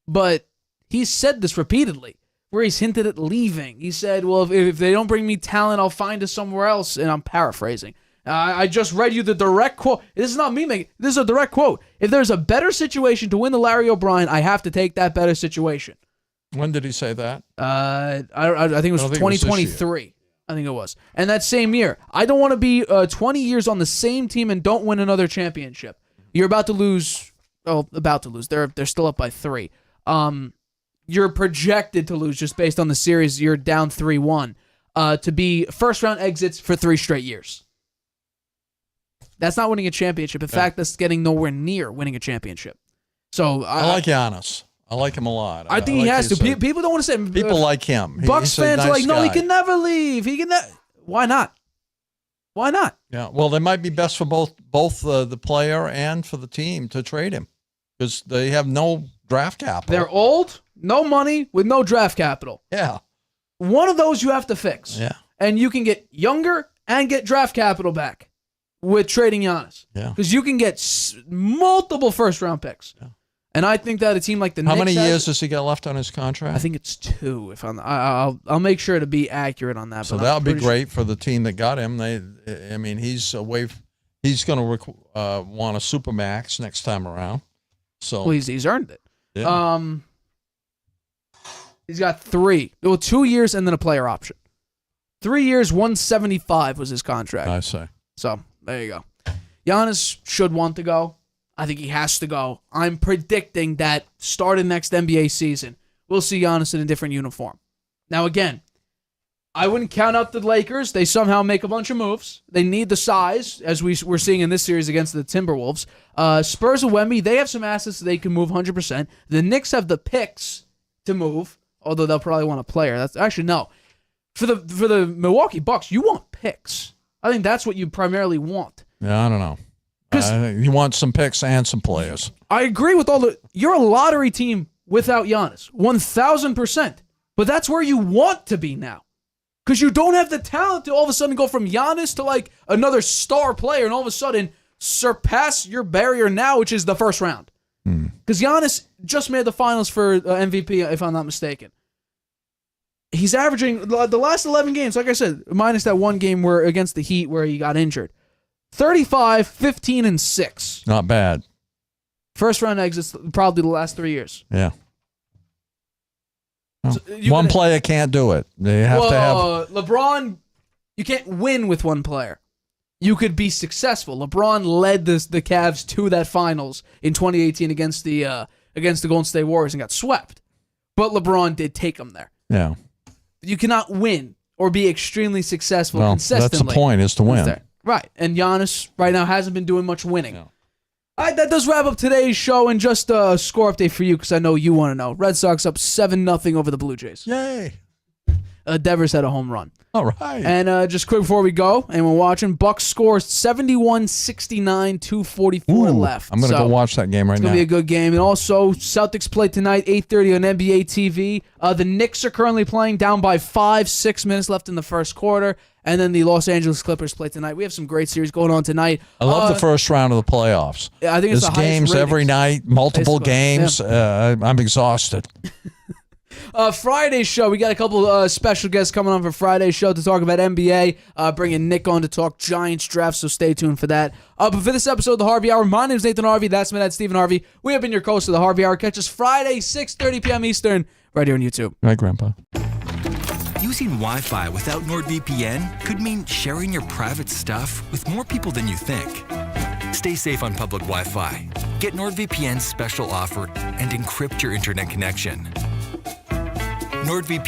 But he's said this repeatedly, where he's hinted at leaving. He said, well, if they don't bring me talent, I'll find it somewhere else. And I'm paraphrasing. I just read you the direct quote. This is not me making this is a direct quote. If there's a better situation to win the Larry O'Brien, I have to take that better situation. When did he say that? I think it was 2023. I think it was. And that same year, I don't want to be 20 years on the same team and don't win another championship. You're about to lose. Oh, about to lose. They're still up by 3. You're projected to lose just based on the series. You're down 3-1 to be first-round exits for 3 straight years. That's not winning a championship. In fact, that's getting nowhere near winning a championship. So I like Giannis. I like him a lot. I think he has to. People don't want to say. People like him. Bucks fans are like, no, he can never leave. He can. Why not? Why not? Yeah. Well, it might be best for both the player and for the team to trade him because they have no draft capital. They're old, no money, with no draft capital. Yeah. One of those you have to fix. Yeah. And you can get younger and get draft capital back with trading Giannis. Yeah. Because you can get multiple first-round picks. Yeah. And I think that a team like the Knicks... How many years does he got left on his contract? I think it's 2. If I'll make sure to be accurate on that. So that would be great for the team that got him. He's away. He's going to want a supermax next time around. So well, he's earned it. Yeah. He's got 3. Well, 2 years and then a player option. 3 years, 175 was his contract. I say. So there you go. Giannis should want to go. I think he has to go. I'm predicting that starting next NBA season, we'll see Giannis in a different uniform. Now, again, I wouldn't count out the Lakers. They somehow make a bunch of moves. They need the size, as we're seeing in this series against the Timberwolves. Spurs and Wemby, they have some assets that they can move 100%. The Knicks have the picks to move, although they'll probably want a player. That's actually, no. For the Milwaukee Bucks, you want picks. I think that's what you primarily want. Yeah, I don't know. You want some picks and some players. I agree with you're a lottery team without Giannis, 1,000%. But that's where you want to be now. Because you don't have the talent to all of a sudden go from Giannis to like another star player and all of a sudden surpass your barrier now, which is the first round. Because Giannis just made the finals for MVP, if I'm not mistaken. He's averaging the last 11 games, like I said, minus that one game where against the Heat where he got injured. 35, 15, and 6. Not bad. First round exits probably the last 3 years. Yeah. So one player can't do it. They have to have LeBron. You can't win with one player. You could be successful. LeBron led the Cavs to that finals in 2018 against the Golden State Warriors and got swept. But LeBron did take them there. Yeah. You cannot win or be extremely successful consistently. That's the point, is to win. Right. And Giannis right now hasn't been doing much winning. No. All right, that does wrap up today's show, and just a score update for you because I know you want to know. Red Sox up 7-0 over the Blue Jays. Yay. Devers had a home run. All right. And just quick before we go, and we're watching, Bucks scores 71-69, 2:44 left. I'm going to go watch that game right now. It's going to be a good game. And also, Celtics play tonight, 8:30 on NBA TV. The Knicks are currently playing down by 6 minutes left in the first quarter. And then the Los Angeles Clippers play tonight. We have some great series going on tonight. I love the first round of the playoffs. Yeah, I think it's the games every night, multiple games. Yeah. I'm exhausted. Friday's show, we got a couple special guests coming on for Friday's show to talk about NBA. Bringing Nick on to talk Giants draft, so stay tuned for that. But for this episode of the Harvey Hour, my name is Nathan Harvey. That's my dad, Stephen Harvey. We have been your hosts of the Harvey Hour. Catch us Friday, 6:30 p.m. Eastern, right here on YouTube. Right, Grandpa. Using Wi-Fi without NordVPN could mean sharing your private stuff with more people than you think. Stay safe on public Wi-Fi. Get NordVPN's special offer and encrypt your internet connection. NordVPN